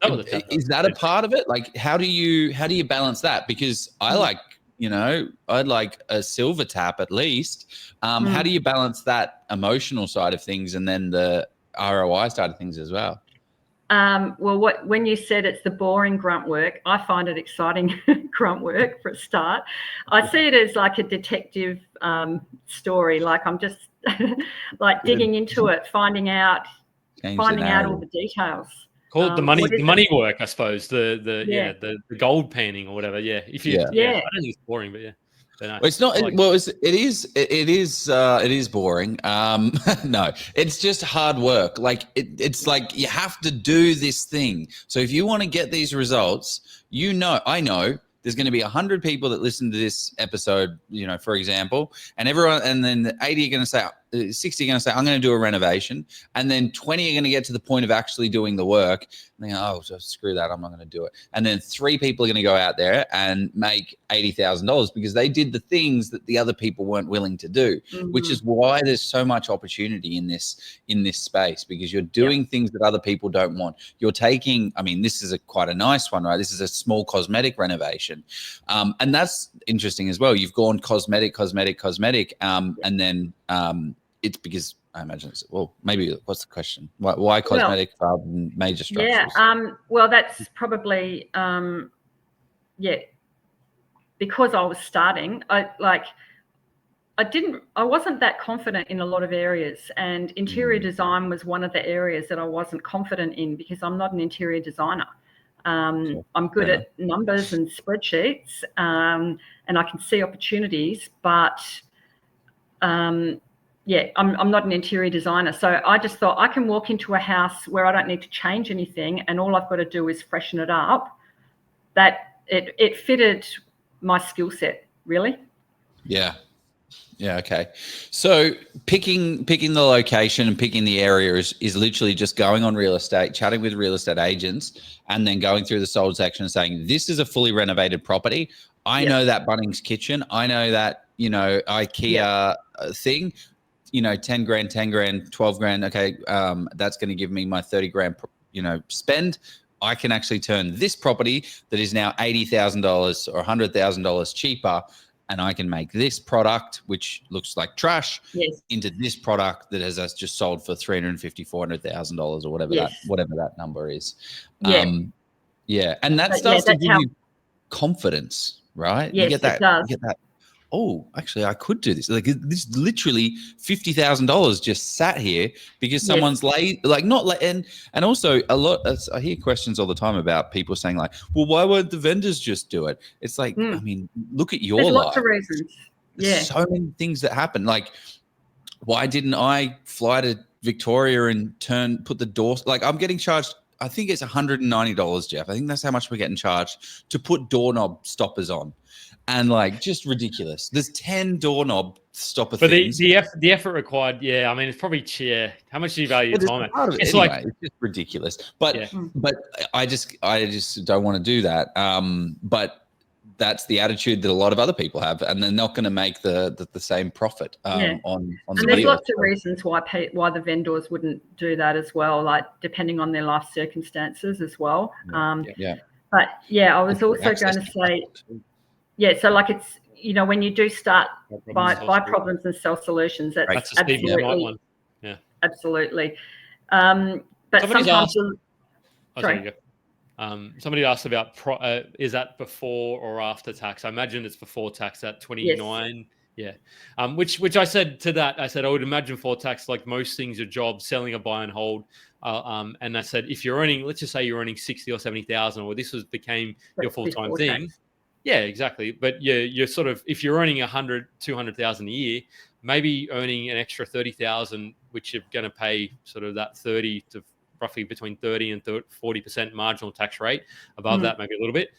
is that a part of it? Like, how do you balance that? Because I'd like a silver tap at least. How do you balance that emotional side of things and then the ROI side of things as well? Well, when you said it's the boring grunt work, I find it exciting grunt work for a start. I see it as like a detective story. Like I'm just like digging into it, finding out all the details. Call it the money work, I suppose. The gold panning or whatever. Yeah. I don't think it's boring, but yeah. Well, it's not. It is boring. No, it's just hard work. Like it's like you have to do this thing. So if you want to get these results, I know there's going to be 100 people that listen to this episode, for example, and then 80 are going to say, 60 are going to say, I'm going to do a renovation. And then 20 are going to get to the point of actually doing the work. And they go, oh, so screw that. I'm not going to do it. And then 3 people are going to go out there and make $80,000 because they did the things that the other people weren't willing to do, which is why there's so much opportunity in this space, because you're doing things that other people don't want. You're taking, this is quite a nice one, right? This is a small cosmetic renovation. And that's interesting as well. You've gone cosmetic, and then it's because I imagine maybe what's the question? Why cosmetic rather than major structures? Well, that's probably because I was starting. I wasn't that confident in a lot of areas, and interior design was one of the areas that I wasn't confident in because I'm not an interior designer. I'm good at numbers and spreadsheets, and I can see opportunities, but I'm not an interior designer. So I just thought I can walk into a house where I don't need to change anything, and all I've got to do is freshen it up. That it fitted my skill set, really. Yeah. Yeah. Okay. So picking the location and picking the area is literally just going on real estate, chatting with real estate agents, and then going through the sold section and saying, this is a fully renovated property. I know that Bunnings kitchen. I know that, IKEA thing, 10 grand, 10 grand, 12 grand. Okay. That's going to give me my 30 grand, spend. I can actually turn this property that is now $80,000 or $100,000 cheaper, and I can make this product, which looks like trash, into this product that has us just sold for $350,000, $400,000 or whatever that number is. And that starts to give you confidence, right? Yes, you get that, it does. You get that. Oh, actually, I could do this. Like this, literally $50,000 just sat here because someone's and also a lot. I hear questions all the time about people saying like, "Well, why won't the vendors just do it?" It's like, look at your life. There's lots of reasons. There's so many things that happen. Like, why didn't I fly to Victoria and put the doors? Like, I'm getting charged. I think it's $190, Jeff. I think that's how much we're getting charged to put doorknob stoppers on. And like just ridiculous. There's 10 doorknob stopper things. But the effort required, it's probably how much do you value your time at? It's just ridiculous. But I just don't want to do that. But that's the attitude that a lot of other people have, and they're not going to make the same profit on and the there's deal. lots of reasons why the vendors wouldn't do that as well, like depending on their life circumstances as well. But I was also going to say. Yeah, so like it's, when you do start buy problems and sell solutions, that's absolutely one. Yeah, absolutely. But somebody's sometimes somebody asked about is that before or after tax? I imagine it's before tax at 29. Yes. Yeah. Which I said to that, I would imagine for tax, like most things, your job, selling a buy and hold. And I said, if you're earning, let's just say you're earning 60 or 70,000, or this became your full-time thing. Tax. Yeah, exactly. But you're sort of, if you're earning 100, 200,000 a year, maybe earning an extra 30,000, which you're going to pay sort of that 30 to roughly between 30 and 40% marginal tax rate. Above that, maybe a little bit.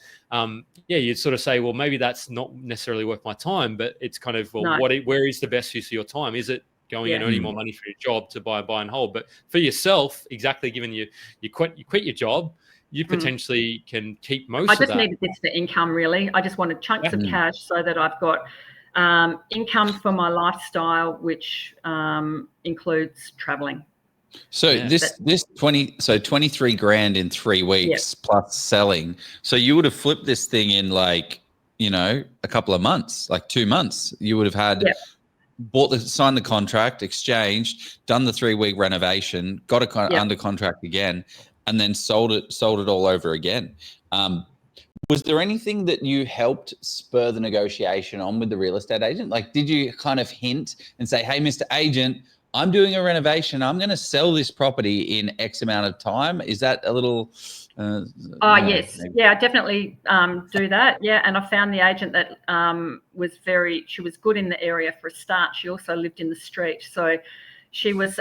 You'd sort of say, well, maybe that's not necessarily worth my time, but it's kind of, where is the best use of your time? Is it going and earning more money for your job to buy and hold? But for yourself, exactly, given you quit your job, you potentially can keep most of that. I just needed this for income, really. I just wanted chunks of cash so that I've got income for my lifestyle, which includes traveling. So this 23 grand in 3 weeks plus selling. So you would have flipped this thing in like, a couple of months, like 2 months. You would have had signed the contract, exchanged, done the 3 week renovation, got under contract again, and then sold it all over again. Was there anything that you helped spur the negotiation on with the real estate agent? Like, did you kind of hint and say, hey, Mr. Agent, I'm doing a renovation. I'm going to sell this property in X amount of time. Is that a little... yes. Maybe. Yeah, I definitely do that. Yeah, and I found the agent that she was good in the area for a start. She also lived in the street. So she was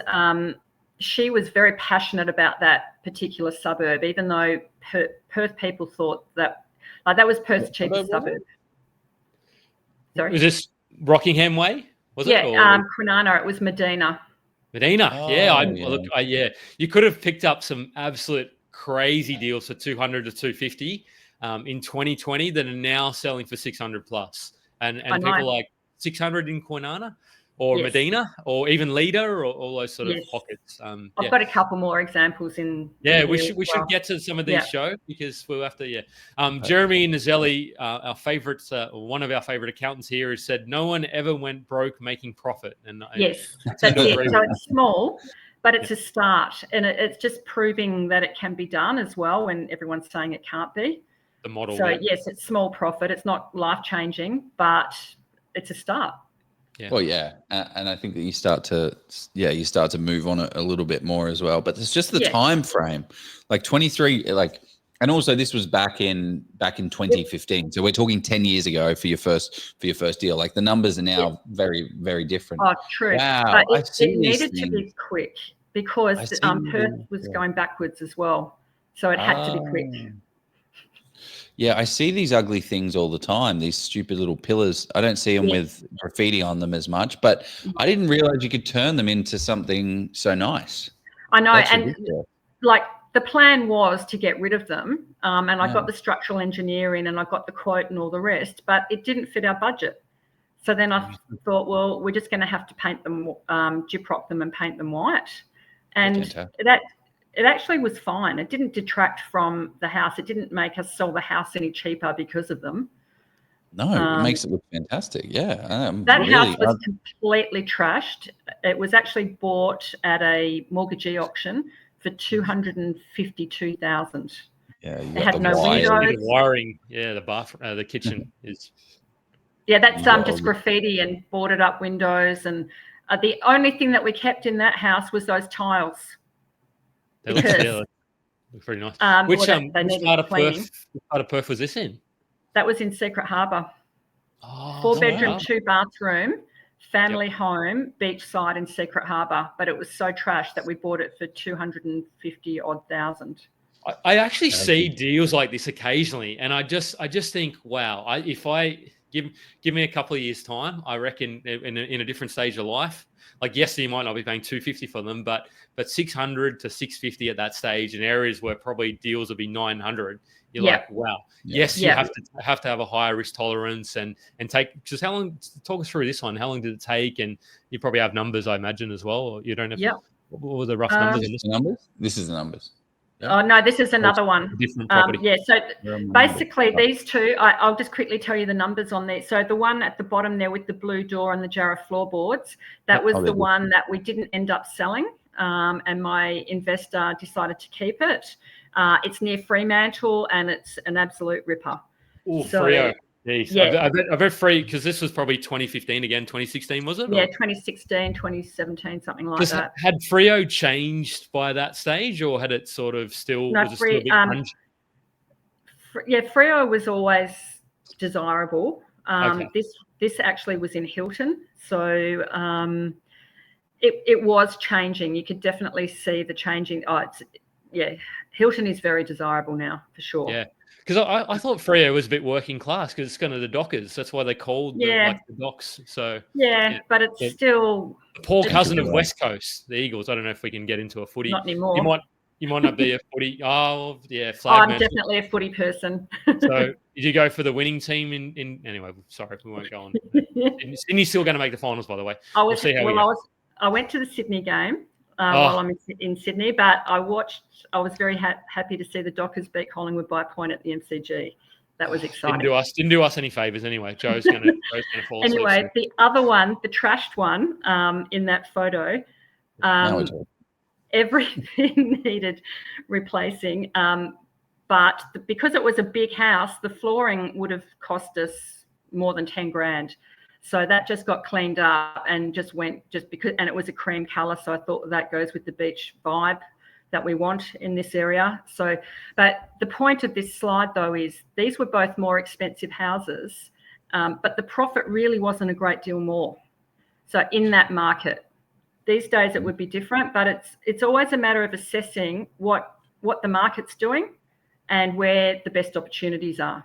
very passionate about that particular suburb, even though Perth people thought that that was Perth's cheapest suburb. Sorry. Was this Rockingham Way? Was it? Kwinana. It was Medina. Medina. Oh, yeah. You could have picked up some absolute crazy deals for 200 to 250 in 2020 that are now selling for 600 plus. And people like 600 in Kwinana or Medina or even Lida or all those sort of pockets. I've got a couple more examples in. Yeah, we should get to some of these shows because we'll have to. Jeremy Nazelli, our favorite, one of our favorite accountants here, has said no one ever went broke making profit. And yes, that's it. So it's small, but it's a start, and it's just proving that it can be done as well when everyone's saying it can't be. The model. So yes, it's small profit. It's not life changing, but it's a start. Yeah. Well, yeah, and I think that you start to move on a little bit more as well. But it's just the time frame, like 23, and also this was back in 2015. So we're talking 10 years ago for your first deal. Like the numbers are now very, very different. Oh, true. Wow, it needed to be quick because Perth was going backwards as well, so it had to be quick. Yeah, I see these ugly things all the time, these stupid little pillars. I don't see them with graffiti on them as much, but I didn't realize you could turn them into something so nice. I know, and like the plan was to get rid of them, and I got the structural engineering and I got the quote and all the rest, but it didn't fit our budget. So then I thought, well, we're just going to have to paint them, gyprock them and paint them white. And it actually was fine. It didn't detract from the house. It didn't make us sell the house any cheaper because of them. No, it makes it look fantastic. Yeah. That house was completely trashed. It was actually bought at a mortgagee auction for $252,000. Yeah, it had no windows. Wiring. Yeah, the bathroom, the kitchen is. Yeah, that's just graffiti and boarded up windows. And the only thing that we kept in that house was those tiles. They look pretty nice. Which part of Perth was this in? That was in Secret Harbour. 4-bedroom, 2-bathroom, family home, beachside in Secret Harbour. But it was so trash that we bought it for $250,000. I actually see deals like this occasionally, and I just think, wow, if I give me a couple of years' time, I reckon in a different stage of life. Like, yes, you might not be paying $250 for them, but $600 to $650 at that stage in areas where probably deals will be $900. You're like, wow. Yeah. Yes, you have to have a higher risk tolerance and take. Just how long? Talk us through this one. How long did it take? And you probably have numbers, I imagine, as well. Or you don't have. What were the rough numbers? This is the numbers. Yeah. Oh no, this is another one. Different property. So basically, these two, I'll just quickly tell you the numbers on there. So the one at the bottom there with the blue door and the Jarrah floorboards, that was the one that we didn't end up selling, and my investor decided to keep it. It's near Fremantle, and it's an absolute ripper. Oh, Freo. Yeah. I bet Free, because this was probably 2015 again, 2016, was it? Yeah, 2016, 2017, something like that. Had Freo changed by that stage, or had it sort of still... No, Freo was always desirable. This actually was in Hilton, so it was changing. You could definitely see the changing. Hilton is very desirable now, for sure. Yeah. Because I thought Freo was a bit working class because it's kind of the Dockers. That's why they called the Docks. So but it's still the poor cousin of West Coast, the Eagles. I don't know if we can get into a footy. Not anymore. You might not be a footy. I'm definitely a footy person. So did you go for the winning team in anyway? Sorry, we won't go on. Sydney's still going to make the finals, by the way. We'll see how we go. I went to the Sydney game. While I'm in Sydney, but I was very happy to see the Dockers beat Collingwood by a point at the MCG. That was exciting. Didn't do us any favours anyway. Joe's going to fall asleep. Anyway, the other one, the trashed one in that photo, everything needed replacing. But because it was a big house, the flooring would have cost us more than 10 grand. So that just got cleaned up and and it was a cream color. So I thought that goes with the beach vibe that we want in this area. So, but the point of this slide though is these were both more expensive houses, but the profit really wasn't a great deal more. So in that market, these days it would be different, but it's always a matter of assessing what the market's doing and where the best opportunities are.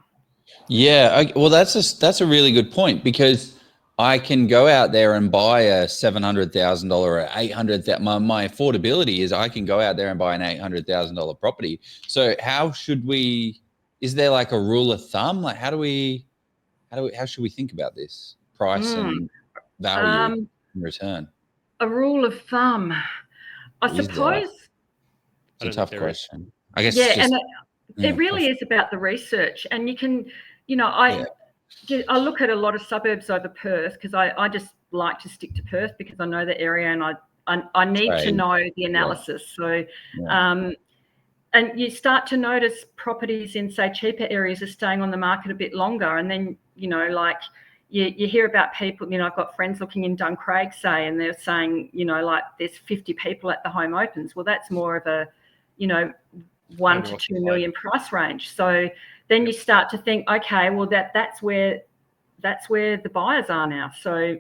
Yeah, well, that's a really good point, because I can go out there and buy a $700,000 or $800,000. My affordability is I can go out there and buy an $800,000 property. So how should we? Is there like a rule of thumb? Like how should we think about this price and value in return? A rule of thumb, I suppose. It's a tough question. I guess. Yeah, it really is about the research, and you can, I look at a lot of suburbs over Perth because I just like to stick to Perth because I know the area and I need to know the analysis. So, and you start to notice properties in, say, cheaper areas are staying on the market a bit longer. And then, like you hear about people, I've got friends looking in Duncraig, say, and they're saying, like there's 50 people at the home opens. Well, that's more of a, 1 to 2 million price range. So then you start to think, okay, well that's where the buyers are now. So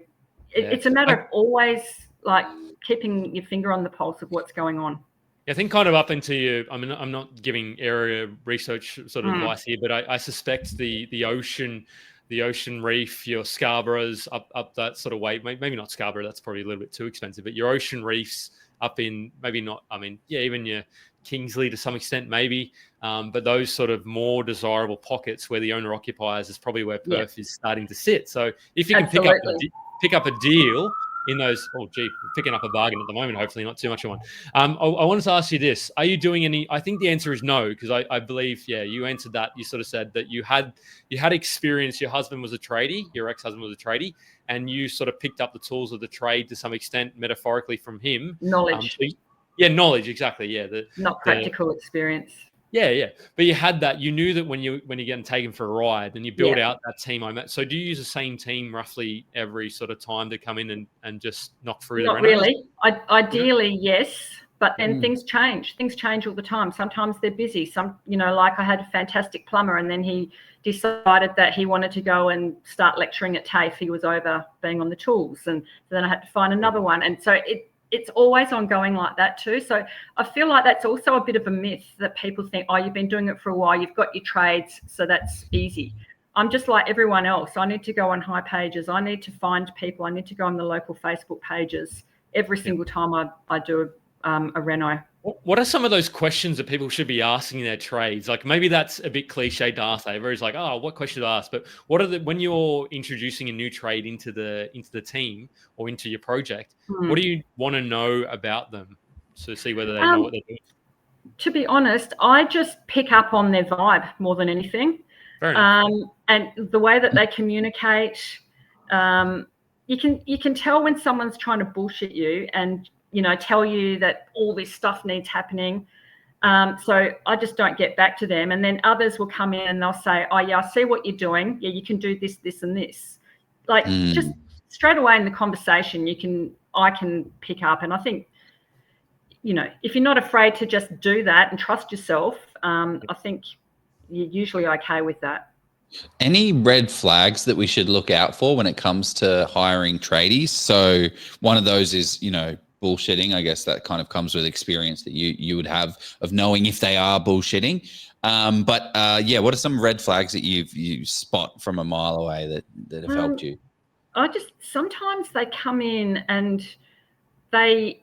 it's a matter of always like keeping your finger on the pulse of what's going on. I think kind of up into you. I mean, I'm not giving area research sort of advice here, but I suspect the ocean reef, your Scarboroughs up that sort of way. Maybe not Scarborough. That's probably a little bit too expensive. But your ocean reefs up in maybe not. I mean, even your Kingsley to some extent, maybe. But those sort of more desirable pockets where the owner occupiers is probably where Perth is starting to sit. So if you can pick up a deal in those, picking up a bargain at the moment, hopefully not too much of one. I wanted to ask you this. Are you doing any, I think the answer is no, because I believe, you answered that. You sort of said that you had experience. Your husband was a tradie, your ex-husband was a tradie, and you sort of picked up the tools of the trade to some extent, metaphorically from him. Knowledge. Knowledge, exactly. Yeah. Not practical experience. Yeah. But you had that. You knew that when you're getting taken for a ride, and you build out that team. So do you use the same team roughly every sort of time to come in and just knock through the renos? Not really. Ideally, yes. But then things change. Things change all the time. Sometimes they're busy. Like I had a fantastic plumber, and then he decided that he wanted to go and start lecturing at TAFE. He was over being on the tools, and then I had to find another one. And so it's always ongoing like that too. So I feel like that's also a bit of a myth that people think, you've been doing it for a while, you've got your trades, so that's easy. I'm just like everyone else. I need to go on high pages. I need to find people. I need to go on the local Facebook pages every single time I do a reno. What are some of those questions that people should be asking in their trades? Like maybe that's a bit cliche to ask. Everybody's like, what questions to ask? But what are when you're introducing a new trade into the team or into your project, what do you want to know about them to see whether they know what they're doing? To be honest, I just pick up on their vibe more than anything. Fair enough. And the way that they communicate, you can tell when someone's trying to bullshit you and tell you that all this stuff needs happening. So I just don't get back to them. And then others will come in and they'll say, I see what you're doing. Yeah, you can do this, this, and this. Like just straight away in the conversation, I can pick up. And I think, if you're not afraid to just do that and trust yourself, I think you're usually okay with that. Any red flags that we should look out for when it comes to hiring tradies? So one of those is, bullshitting. I guess that kind of comes with experience that you would have of knowing if they are bullshitting. But what are some red flags that you spot from a mile away that have helped you? Sometimes they come in and they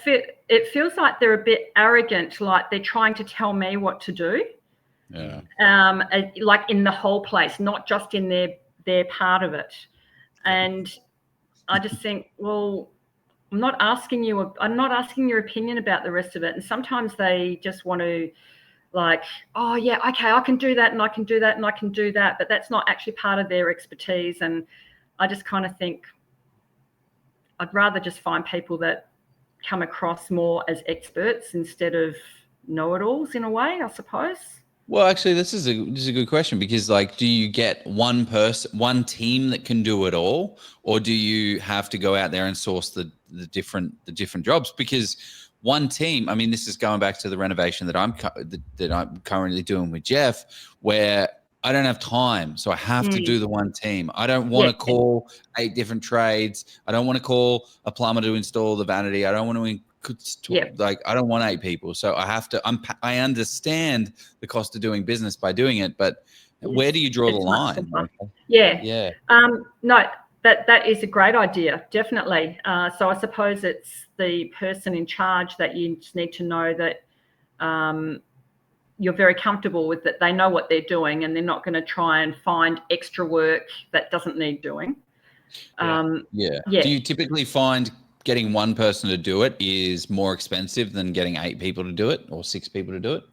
fit. It feels like they're a bit arrogant, like they're trying to tell me what to do. Yeah. Like in the whole place, not just in their part of it. And I just think, well, I'm not asking your opinion about the rest of it. And sometimes they just want to like, okay, I can do that and I can do that and I can do that. But that's not actually part of their expertise. And I just kind of think I'd rather just find people that come across more as experts instead of know-it-alls in a way, I suppose. Well, actually, this is a good question, because like, do you get one team that can do it all, or do you have to go out there and source the different jobs? Because one team, I mean, this is going back to the renovation that I'm currently doing with Jeff, where I don't have time, so I have to do the one team. I don't want to call 8 different trades. I don't want to call a plumber to install the vanity. I don't want to like, I don't want 8 people, so I have to. I understand the cost of doing business by doing it, but where do you draw the line? Yeah. No, that is a great idea, definitely. So I suppose it's the person in charge that you just need to know that you're very comfortable with, that they know what they're doing and they're not going to try and find extra work that doesn't need doing. Do you typically find getting one person to do it is more expensive than getting 8 people to do it, or 6 people to do it?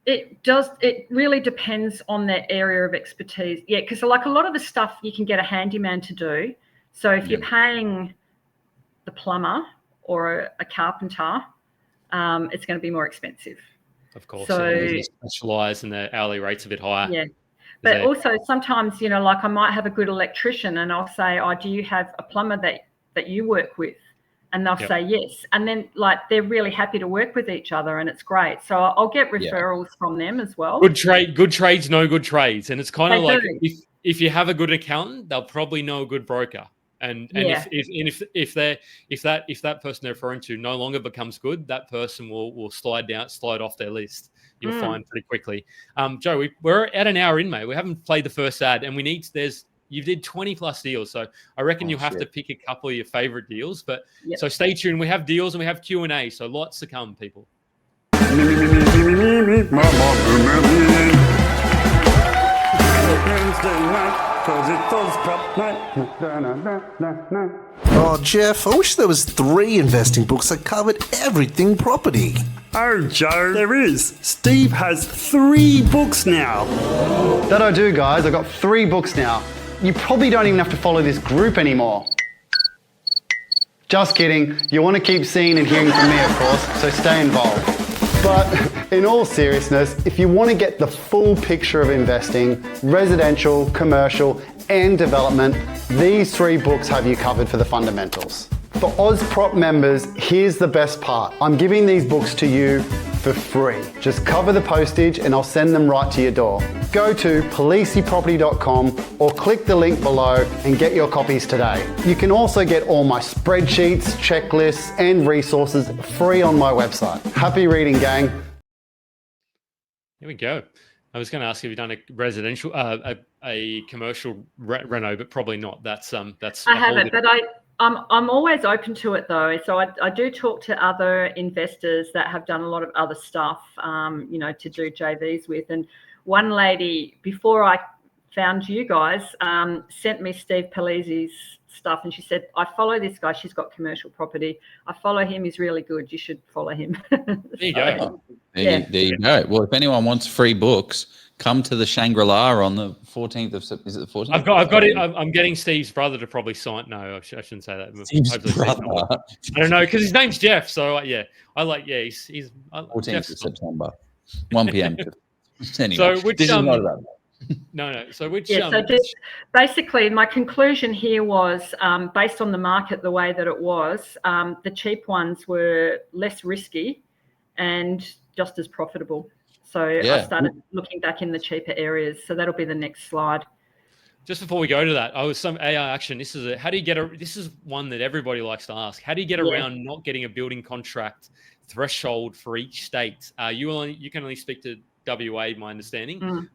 It does. It really depends on their area of expertise. Yeah, because like a lot of the stuff you can get a handyman to do. So if you're paying the plumber or a carpenter, it's going to be more expensive. Of course, so they specialise and the hourly rate's a bit higher. Yeah, but also sometimes, you know, like I might have a good electrician and I'll say, oh, do you have a plumber that you work with? And they'll say yes. And then like they're really happy to work with each other and it's great. So I'll get referrals from them as well. Good trades know good trades. And it's kind of like if you have a good accountant, they'll probably know a good broker. And if that person they're referring to no longer becomes good, that person will slide off their list. You'll find pretty quickly. Joe, we're at an hour in, mate. We haven't played the first ad, and you did 20 plus deals. So I reckon you'll have to pick a couple of your favorite deals, but so stay tuned. We have deals and we have Q&A. So lots to come, people. Oh, Jeff, I wish there was 3 investing books that covered everything property. Oh, Joe, there is. Steve has 3 books now. That I do, guys. I've got 3 books now. You probably don't even have to follow this group anymore. Just kidding. You want to keep seeing and hearing from me, of course, so stay involved. But in all seriousness, if you want to get the full picture of investing, residential, commercial, and development, these 3 books have you covered for the fundamentals. For AusProp members, here's the best part. I'm giving these books to you for free. Just cover the postage and I'll send them right to your door. Go to policeyproperty.com or click the link below and get your copies today. You can also get all my spreadsheets, checklists, and resources free on my website. Happy reading, gang. Here we go. I was going to ask if you've done a residential, a commercial reno, but probably not. That's I haven't, but I'm always open to it though. So I do talk to other investors that have done a lot of other stuff, you know, to do JVs with. And one lady, before I found you guys, sent me Steve Palisi's stuff, and she said, I follow this guy. She's got commercial property. I follow him. He's really good. You should follow him. There you go. There you go. Well, if anyone wants free books, come to the Shangri-La on the 14th of September. Is it the 14th? I've got it. I'm getting Steve's brother to probably sign. No, I shouldn't say that. Steve's brother. I don't know, because his name's Jeff. So he's 14th of September, 1 p.m. Anyway, so which this is not about that. No. So which? So just basically, my conclusion here was, based on the market the way that it was, the cheap ones were less risky and just as profitable. So I started looking back in the cheaper areas. So that'll be the next slide. Just before we go to that, some AI action. This is one that everybody likes to ask. How do you get around not getting a building contract threshold for each state? You can only speak to WA, my understanding.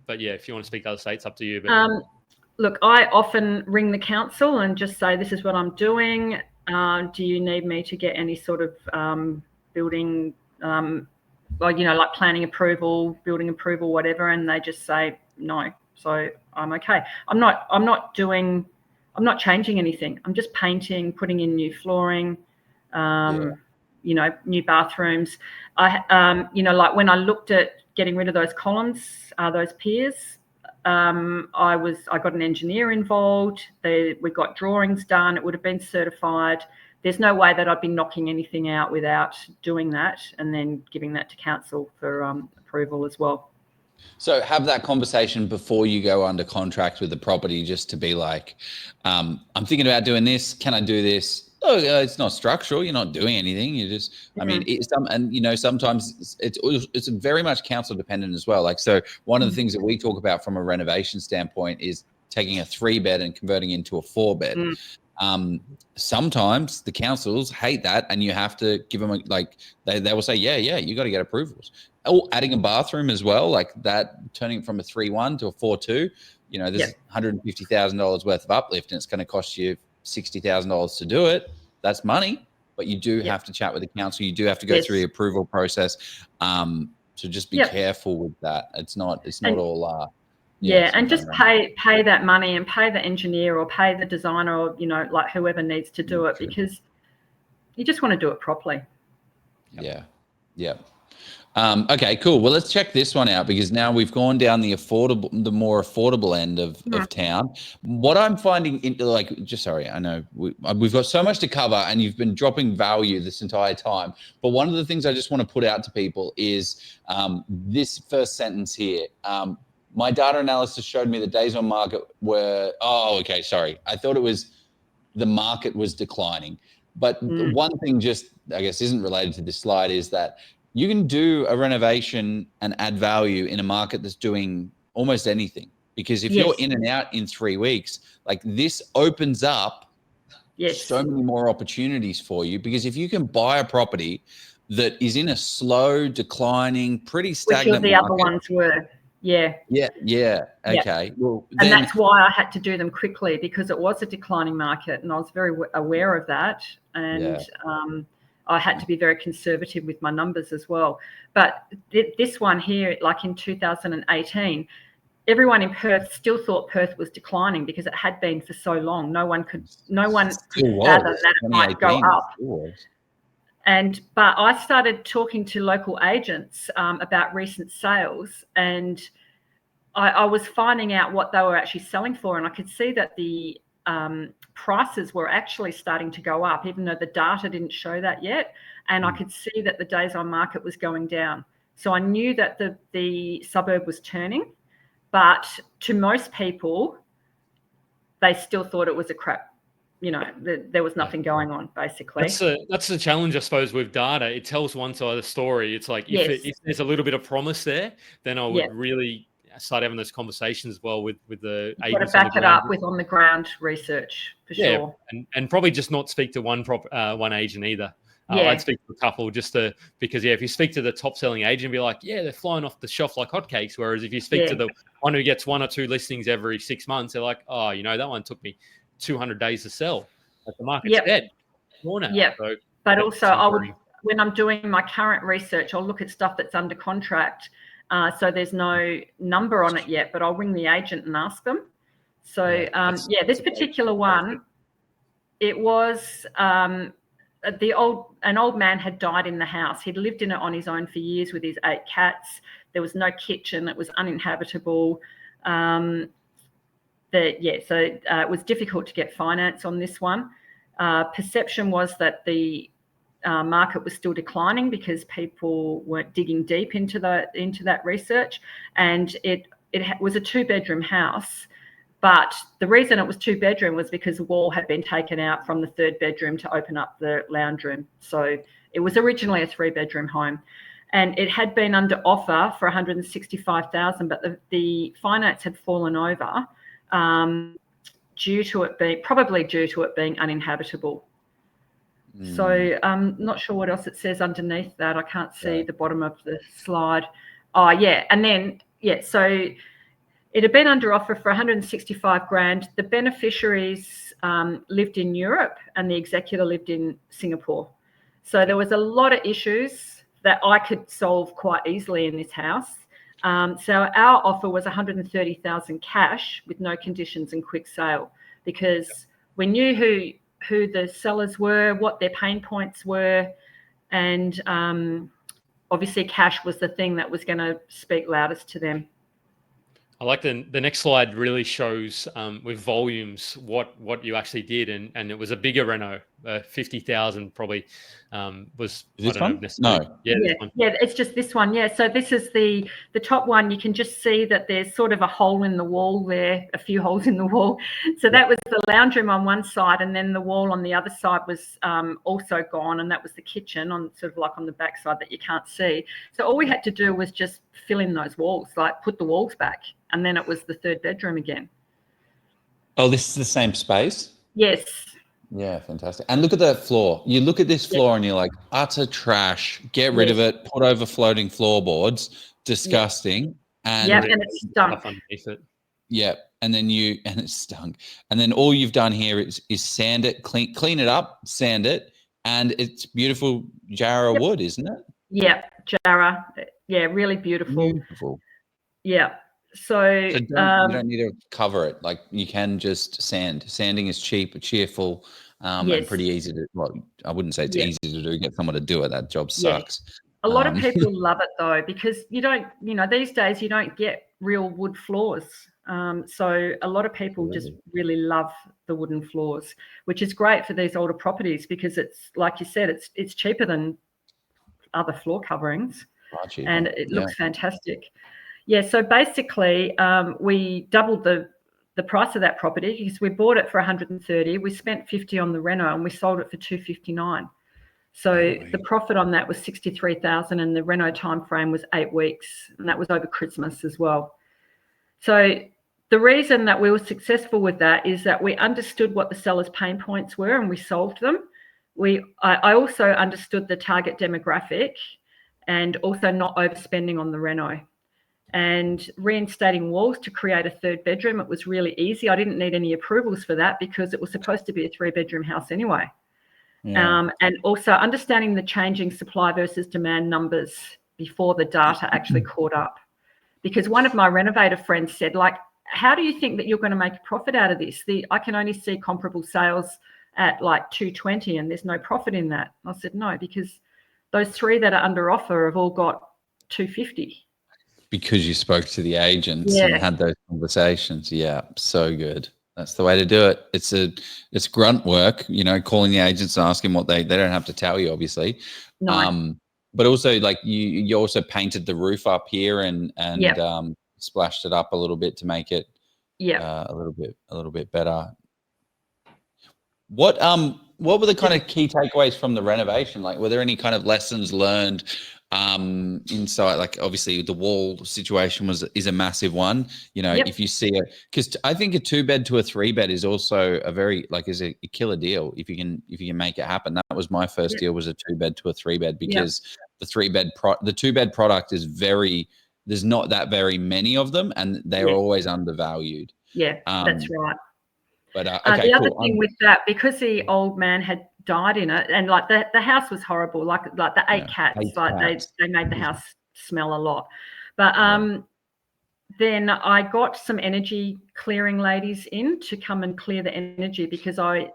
But if you want to speak to other states, up to you. But look, I often ring the council and just say, this is what I'm doing. Do you need me to get any sort of building, like planning approval, building approval, whatever? And they just say no. So I'm okay. I'm not changing anything. I'm just painting, putting in new flooring, new bathrooms. Like when I looked at getting rid of those columns, those piers, I got an engineer involved. We got drawings done. It would have been certified. there's no way that I'd be knocking anything out without doing that and then giving that to council for approval as well. So have that conversation before you go under contract with the property, just to be like, I'm thinking about doing this. Can I do this? Oh, it's not structural. You're not doing anything. You just, I mean, sometimes it's very much council dependent as well. Like, so one of the things that we talk about from a renovation standpoint is taking a 3-bed and converting into a 4-bed. Sometimes the councils hate that, and you have to give them they will say, yeah, you got to get approvals. Or adding a bathroom as well, like that, turning it from a 3-1 to a 4-2. There's $150,000 worth of uplift, and it's going to cost you $60,000 to do it. That's money, but you do have to chat with the council. You do have to go through the approval process. So just be careful with that. It's not all. And just pay that money and pay the engineer or pay the designer or like whoever needs to do it, because you just want to do it properly. Yeah. Okay, cool. Well, let's check this one out, because now we've gone down the more affordable end of town. What I'm finding, I know we've got so much to cover, and you've been dropping value this entire time. But one of the things I just want to put out to people is this first sentence here. My data analysis showed me the days on market were. Oh, okay. Sorry, I thought it was the market was declining. But one thing, just I guess, isn't related to this slide is that you can do a renovation and add value in a market that's doing almost anything. Because if you're in and out in 3 weeks, like this opens up so many more opportunities for you. Because if you can buy a property that is in a slow, declining, pretty stagnant which the market, other ones were. Yeah. Okay. Well, and that's why I had to do them quickly, because it was a declining market, and I was very aware of that. And I had to be very conservative with my numbers as well. But this one here, like in 2018, everyone in Perth still thought Perth was declining because it had been for so long. No one could fathom that it might go up. But I started talking to local agents about recent sales, and I was finding out what they were actually selling for, and I could see that the prices were actually starting to go up, even though the data didn't show that yet. And I could see that the days on market was going down. So I knew that the suburb was turning, but to most people, they still thought it was a crap. There was nothing going on, basically. That's the challenge, I suppose, with data. It tells one side of the story. It's like if there's a little bit of promise there, then I would really start having those conversations as well with the agents. Got to back it up with on the ground research for sure. And probably just not speak to one agent either. I'd speak to a couple because if you speak to the top selling agent, be like, they're flying off the shelf like hotcakes. Whereas if you speak to the one who gets 1 or 2 listings every 6 months, they're like, that one took me 200 days to sell. Like the market's dead. So but also when I'm doing my current research, I'll look at stuff that's under contract. So there's no number on it yet, but I'll ring the agent and ask them. So this particular one, it was an old man had died in the house. He'd lived in it on his own for years with his 8 cats. There was no kitchen. It was uninhabitable. So it was difficult to get finance on this one. Perception was that the market was still declining because people weren't digging deep into that research, and it was a 2-bedroom house. But the reason it was 2-bedroom was because the wall had been taken out from the 3rd bedroom to open up the lounge room. So it was originally a 3-bedroom home, and it had been under offer for $165,000, but the finance had fallen over due to it being uninhabitable. So I'm not sure what else it says underneath that. I can't see the bottom of the slide. And then so it had been under offer for $165,000. The beneficiaries lived in Europe, and the executor lived in Singapore. So there was a lot of issues that I could solve quite easily in this house. So our offer was $130,000 cash with no conditions and quick sale, because we knew who the sellers were, what their pain points were, and obviously cash was the thing that was going to speak loudest to them. I like the next slide really shows with volumes what you actually did, and it was a bigger reno, 50,000 probably was. Is this I don't know one? necessarily. No. Yeah, Yeah, this one. yeah, it's just this one. Yeah, so this is the top one. You can just see that there's sort of a hole in the wall there, a few holes in the wall. So that was the lounge room on one side, and then the wall on the other side was also gone, and that was the kitchen on sort of like on the back side that you can't see. So all we had to do was just fill in those walls, like put the walls back, and then it was the third bedroom again. Oh, this is the same space? Yes. Yeah, fantastic. And look at that floor. You look at this floor and you're like, utter trash. Get rid of it. Put over floating floorboards. Disgusting. And and it stunk. Underneath it. yeah, and it stunk. And then all you've done here is sand it, clean it up, sand it, and it's beautiful Jarrah wood, isn't it? Yeah, Jarrah. Yeah, really beautiful. Beautiful. Yeah. So you don't need to cover it. Like you can just sand. Sanding is cheap, cheerful, and pretty easy to. Well, I wouldn't say it's easy to do. Get someone to do it. That job sucks. A lot of people love it though, because you don't. These days you don't get real wood floors. So a lot of people just really love the wooden floors, which is great for these older properties because it's like you said, it's cheaper than other floor coverings, and it looks fantastic. Yeah, so basically we doubled the price of that property because we bought it for 130. We spent 50 on the reno and we sold it for 259. So the profit on that was 63,000, and the reno time frame was 8 weeks, and that was over Christmas as well. So the reason that we were successful with that is that we understood what the seller's pain points were and we solved them. I also understood the target demographic and also not overspending on the reno. And reinstating walls to create a third bedroom, it was really easy. I didn't need any approvals for that because it was supposed to be a 3-bedroom house anyway. And also understanding the changing supply versus demand numbers before the data actually caught up. Because one of my renovator friends said, like, how do you think that you're going to make a profit out of this? I can only see comparable sales at like 220 and there's no profit in that. I said, no, because those 3 that are under offer have all got 250. Because you spoke to the agents and had those conversations. Yeah, so good. That's the way to do it. It's grunt work, calling the agents and asking what they don't have to tell you, obviously. No. But also like you also painted the roof up here and splashed it up a little bit to make it a little bit better. What were the kind of key takeaways from the renovation? Like, were there any kind of lessons learned inside? Like, obviously the wall situation is a massive one. If you see because I think a 2-bed to a 3-bed is also is a killer deal if you can make it happen. That was my first deal, was a 2-bed to a 3-bed because the 2-bed product is there's not that very many of them, and they're always undervalued. Yeah, that's right. But the other thing with that, because the old man had died in it, and like the house was horrible, like the 8 cats, they made the house smell a lot. But then I got some energy clearing ladies in to come and clear the energy because I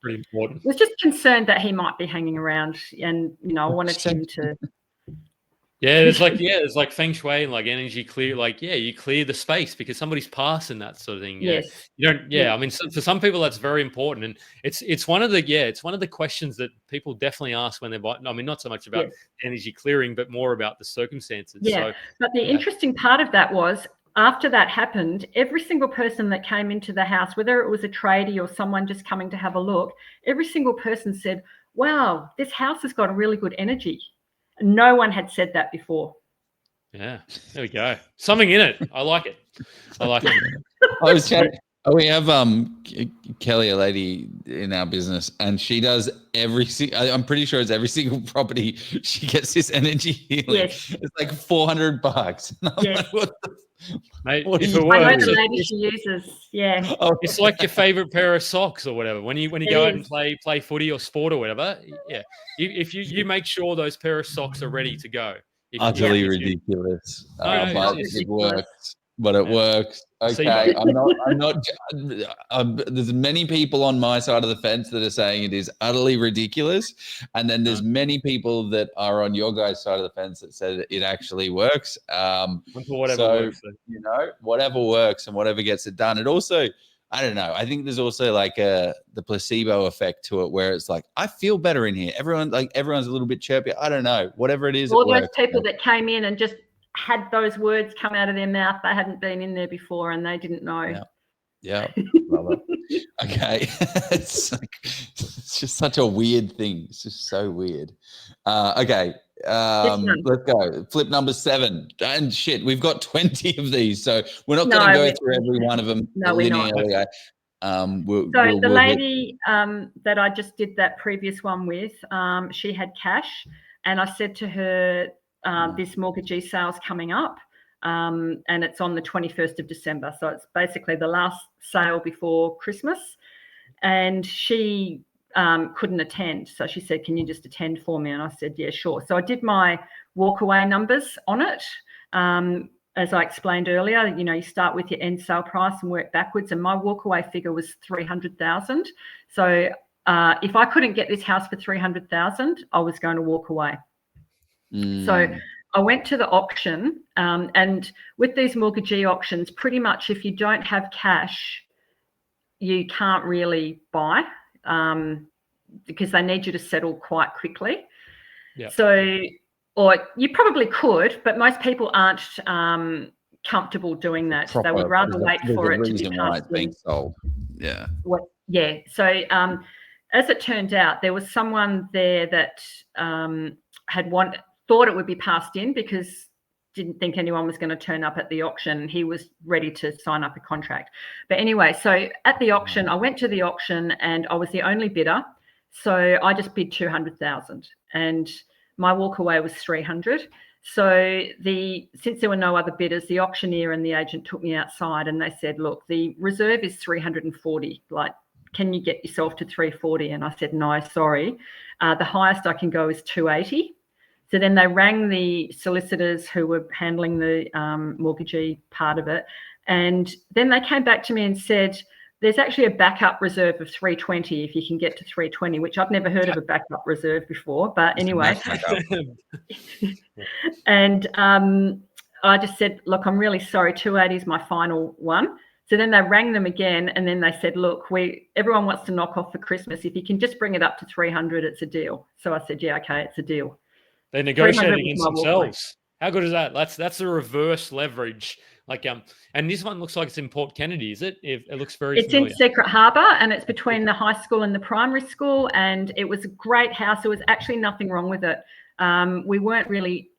pretty important. Was just concerned that he might be hanging around, and I wanted him to. Yeah, it's like feng shui and like energy clear. Like, you clear the space because somebody's passing, that sort of thing. Yeah. Yes. You don't. Yeah. I mean, for some people that's very important, and it's one of the questions that people definitely ask when they're buying. I mean, not so much about energy clearing, but more about the circumstances. Yeah. But the interesting part of that was, after that happened, every single person that came into the house, whether it was a tradie or someone just coming to have a look, every single person said, "Wow, this house has got a really good energy." No one had said that before. Yeah, there we go. Something in it. I like it. I was chatting. We have Kelly, a lady in our business, and she does I'm pretty sure it's every single property she gets this energy healing. Yes. It's like $400. Yes. Like, Mate, what if do it you I know works, the lady she uses. Yeah. Oh, it's like your favorite pair of socks or whatever. When you go out and play footy or sport or whatever, if you make sure those pair of socks are ready to go. Utterly ridiculous. But it works. But it works. Okay, I'm not. There's many people on my side of the fence that are saying it is utterly ridiculous, and then there's many people that are on your guys' side of the fence that said it actually works. Whatever works. Whatever works and whatever gets it done. It also, I don't know. I think there's also like the placebo effect to it, where it's like I feel better in here. Everyone's a little bit chirpy. I don't know. Whatever it is, all those people that came in and just had those words come out of their mouth. They hadn't been in there before and they didn't know. Yeah. Love it. Okay. It's just such a weird thing. It's just so weird. Okay. Let's go. Flip number 7. And shit, we've got 20 of these, so we're not going to go through every one of them linearly. The lady that I just did that previous one with, she had cash, and I said to her, this mortgagee sale's coming up, and it's on the 21st of December. So it's basically the last sale before Christmas. And she couldn't attend. So she said, can you just attend for me? And I said, yeah, sure. So I did my walkaway numbers on it. As I explained earlier, you start with your end sale price and work backwards. And my walkaway figure was $300,000. So if I couldn't get this house for $300,000, I was going to walk away. So I went to the auction, and with these mortgagee auctions, pretty much if you don't have cash, you can't really buy because they need you to settle quite quickly. Yeah. So, or you probably could, but most people aren't comfortable doing that. They would rather wait for it to be why it's being sold. Yeah. So as it turned out, there was someone there that thought it would be passed in because didn't think anyone was going to turn up at the auction. He was ready to sign up a contract. But anyway, so at the auction, I went to the auction and I was the only bidder. So I just bid 200,000 and my walkaway was 300. So since there were no other bidders, the auctioneer and the agent took me outside and they said, look, the reserve is 340. Like, can you get yourself to 340? And I said, no, sorry. The highest I can go is 280. So then they rang the solicitors who were handling the mortgagee part of it. And then they came back to me and said, there's actually a backup reserve of 320 if you can get to 320, which I've never heard of a backup reserve before. But anyway. And I just said, look, I'm really sorry, 280 is my final one. So then they rang them again and then they said, look, everyone wants to knock off for Christmas. If you can just bring it up to 300, it's a deal. So I said, yeah, okay, it's a deal. They negotiate against themselves. How good is that? That's the reverse leverage. And this one looks like it's in Port Kennedy, is it? It looks very familiar. In Secret Harbour, and it's between the high school and the primary school, and it was a great house. There was actually nothing wrong with it. We weren't really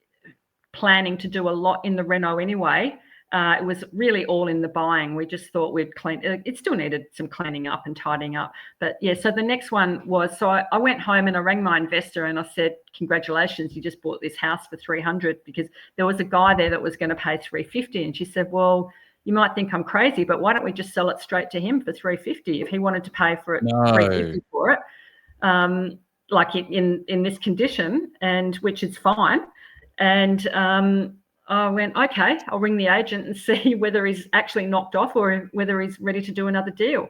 planning to do a lot in the reno anyway. It was really all in the buying. We just thought we'd clean. It still needed some cleaning up and tidying up. But yeah, so the next one was, so I went home and I rang my investor and I said, congratulations, you just bought this house for 300, because there was a guy there that was going to pay 350. And she said, well, you might think I'm crazy, but why don't we just sell it straight to him for 350 if he wanted to pay for it, 350 for it, like in this condition, and which is fine. And I went, okay, I'll ring the agent and see whether he's actually knocked off or whether he's ready to do another deal.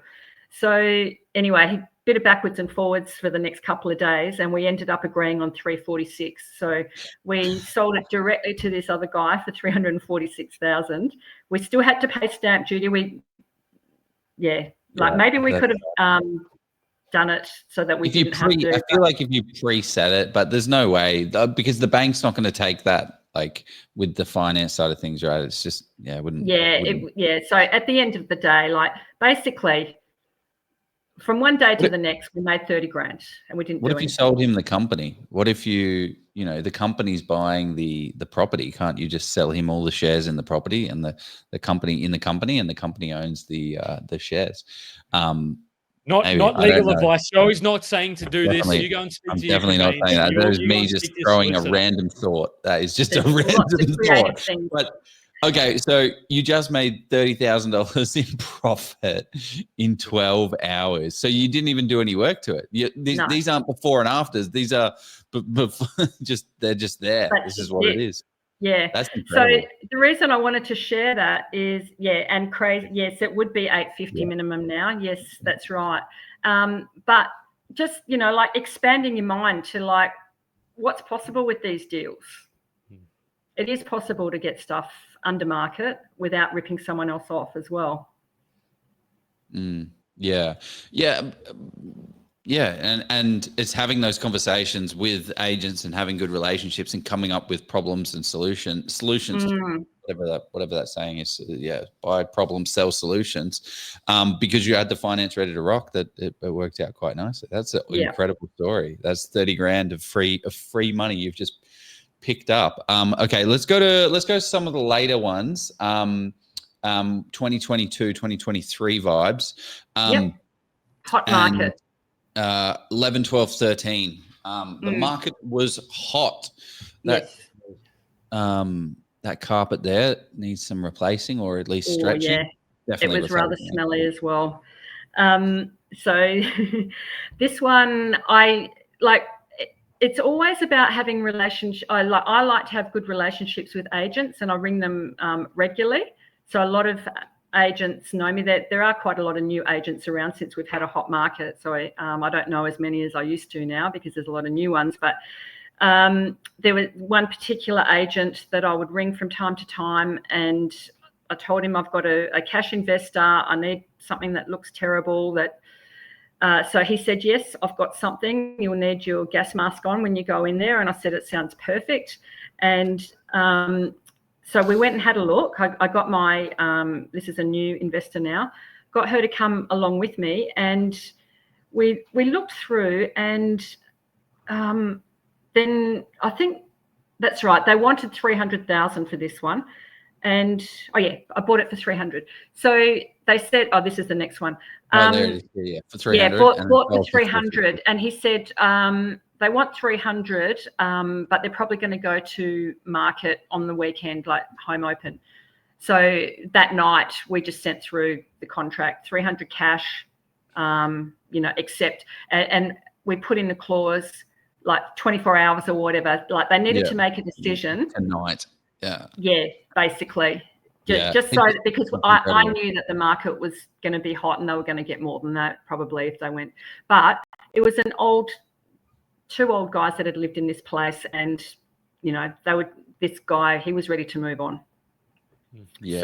So anyway, he bid it backwards and forwards for the next couple of days, and we ended up agreeing on 346. So we sold it directly to this other guy for 346,000. We still had to pay stamp duty. Maybe we could have done it so that we didn't have to. I feel like if you preset it, but there's no way, because the bank's not going to take that. Like with the finance side of things, right? It's just, it wouldn't. So at the end of the day, like basically from one day to the next, we made 30 grand and we didn't. What if you sold him the company? What if the company's buying the property? Can't you just sell him all the shares in the property and the company in the company, and the company owns the shares? Not legal advice. Joe's not saying to do this. You go and speak I'm to definitely not saying that. That is me just throwing a random thought. That is just a random thought. But okay, so you just made $30,000 in profit in 12 hours. So you didn't even do any work to it. These aren't before and afters. They're just there. This is what it is. Yeah. That's So incredible. the reason I wanted to share that is, and crazy. Yes, it would be 850 minimum now. Yes, that's right. But just, like expanding your mind to like what's possible with these deals. It is possible to get stuff under market without ripping someone else off as well. Yeah. And it's having those conversations with agents and having good relationships and coming up with problems and solutions, whatever that saying is. Buy problems, sell solutions, because you had the finance ready to rock. That it worked out quite nicely. That's an incredible story. That's 30 grand of free money you've just picked up. Okay, let's go to some of the later ones. 2022, 2023 vibes. Hot market. 11, 12, 13. The market was hot. That carpet there needs some replacing or at least stretching. Yeah. Definitely it was rather smelly as well. So this one, I like. It's always about having relationships. I like to have good relationships with agents, and I ring them regularly. So a lot of agents know me. There are quite a lot of new agents around since we've had a hot market. So I don't know as many as I used to now because there's a lot of new ones. But there was one particular agent that I would ring from time to time, and I told him I've got a cash investor. I need something that looks terrible. So he said, yes, I've got something. You'll need your gas mask on when you go in there. And I said, it sounds perfect. And so we went and had a look. I got my, this is a new investor now, got her to come along with me. And we looked through, and then I think that's right. They wanted 300,000 for this one. And I bought it for 300. So they said, this is the next one. There it is. For 300. Bought for 300. And he said they want 300, but they're probably going to go to market on the weekend, like home open. So that night we just sent through the contract, 300 cash, accept, and we put in the clause like 24 hours or whatever. Like they needed to make a decision tonight. Yeah, basically. Just so because I knew that the market was going to be hot and they were going to get more than that probably if they went. But it was two old guys that had lived in this place, and this guy, he was ready to move on. It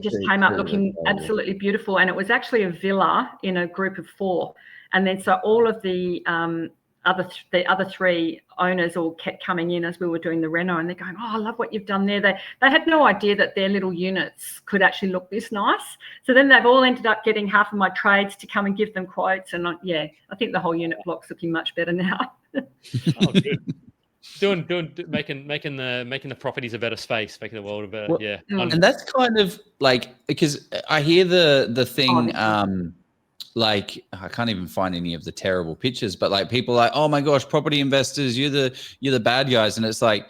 just came up looking absolutely beautiful, and it was actually a villa in a group of 4. And then so all of the other 3 owners all kept coming in as we were doing the reno, and they're going, I love what you've done there. They had no idea that their little units could actually look this nice. So then they've all ended up getting half of my trades to come and give them quotes. And I think the whole unit block's looking much better now. Good. making the properties a better space, making the world a better. And that's kind of like, because I hear the thing, like I can't even find any of the terrible pictures, but like people like, oh my gosh, property investors, you're the bad guys. And it's like,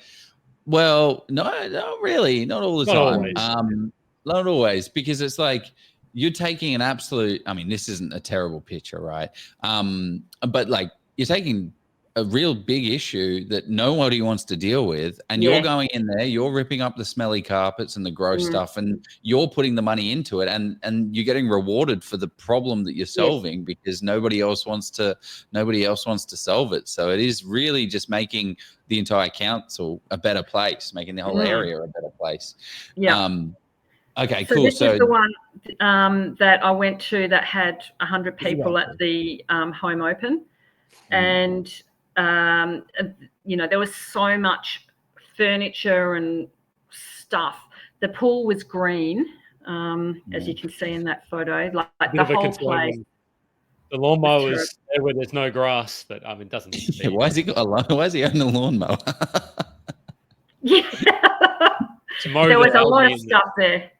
well, no, not really. Not all the time. Always. Not always, because it's like you're taking an absolute, I mean, this isn't a terrible picture, right? But like you're taking a real big issue that nobody wants to deal with, and you're going in there, you're ripping up the smelly carpets and the gross stuff, and you're putting the money into it, and you're getting rewarded for the problem that you're solving because nobody else wants to solve it. So it is really just making the entire council a better place, making the whole area a better place. Okay, so cool. This is the one that I went to that had 100 people at the home open, and there was so much furniture and stuff. The pool was green, as you can see in that photo, like the whole place. The lawnmower is there where there's no grass, but I mean, it doesn't need to be. Why is he on the lawnmower? There was a lot of stuff there.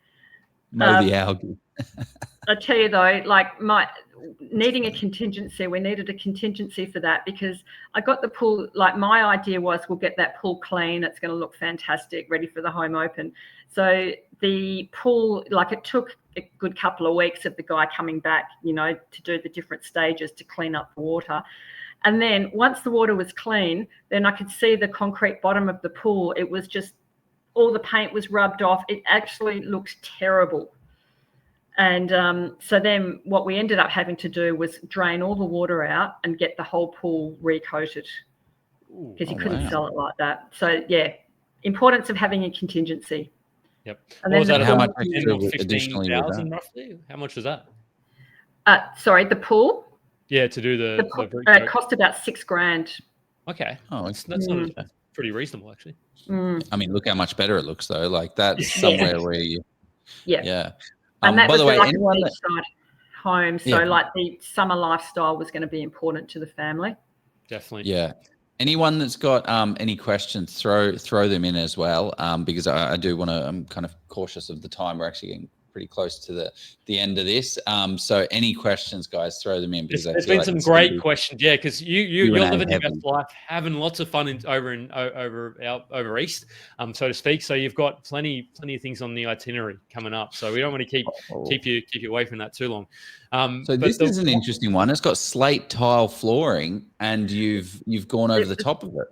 Mow the algae. I tell you though, like needing a contingency, we needed a contingency for that because I got the pool, like my idea was we'll get that pool clean. It's going to look fantastic, ready for the home open. So the pool, like it took a good couple of weeks of the guy coming back, to do the different stages to clean up the water. And then once the water was clean, then I could see the concrete bottom of the pool. It was just, all the paint was rubbed off. It actually looked terrible. And so then what we ended up having to do was drain all the water out and get the whole pool recoated, because you couldn't sell it like that. So yeah, importance of having a contingency. Yep. And What was then that? how much additionally 15,000 roughly? How much was that? Sorry, the pool? Yeah, to do the it cost about $6,000. Okay. Oh, that's not pretty reasonable, actually. I mean, look how much better it looks, though. Like, that's somewhere where you... Yeah. And that by was the way, like anyone a beachside home, so like the summer lifestyle was going to be important to the family. Definitely. Yeah. Anyone that's got any questions, throw them in as well, because I do want to. I'm kind of cautious of the time. We're actually getting pretty close to the end of this. So any questions, guys, throw them in, because there's been some great questions. Yeah, because you're living your best life, having lots of fun over east, so to speak. So you've got plenty of things on the itinerary coming up. So we don't want to keep you away from that too long. So this is an interesting one. It's got slate tile flooring, and you've gone over the top of it.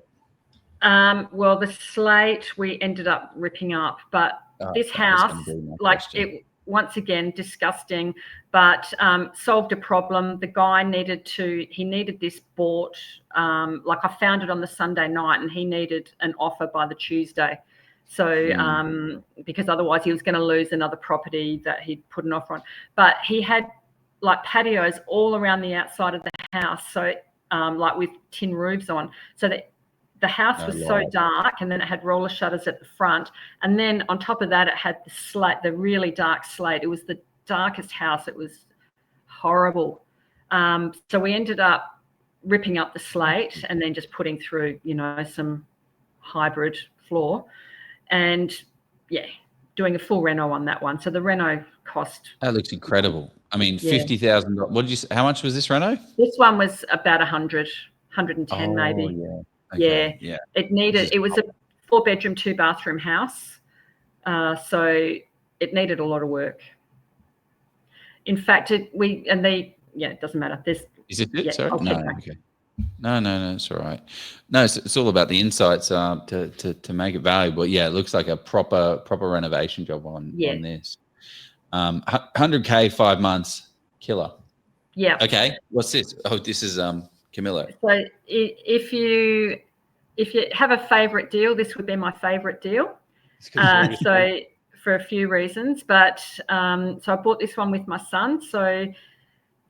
Well, the slate we ended up ripping up, but this house, like it, once again, disgusting, but solved a problem. The guy needed this bought, like I found it on the Sunday night, and he needed an offer by the Tuesday. So because otherwise he was going to lose another property that he'd put an offer on. But he had like patios all around the outside of the house, so like with tin roofs on, so that the house was so dark, and then it had roller shutters at the front, and then on top of that it had the slate, the really dark slate. It was the darkest house. It was horrible. So we ended up ripping up the slate and then just putting through, some hybrid floor, and doing a full reno on that one. So the reno cost. That looks incredible. I mean, $50,000. What did you say? How much was this reno? This one was about 110 maybe. Yeah. Okay. Yeah. It was a 4-bedroom, 2-bathroom house. So it needed a lot of work. In fact, it doesn't matter. Is it? Yeah, sorry. No. Okay. No, it's all right. No, it's all about the insights to make it valuable. Yeah, it looks like a proper renovation job on this. 100K, 5 months, killer. Yeah. Okay. What's this? Oh, this is Camillo. So if you have a favorite deal, this would be my favorite deal. So for a few reasons, but so I bought this one with my son. So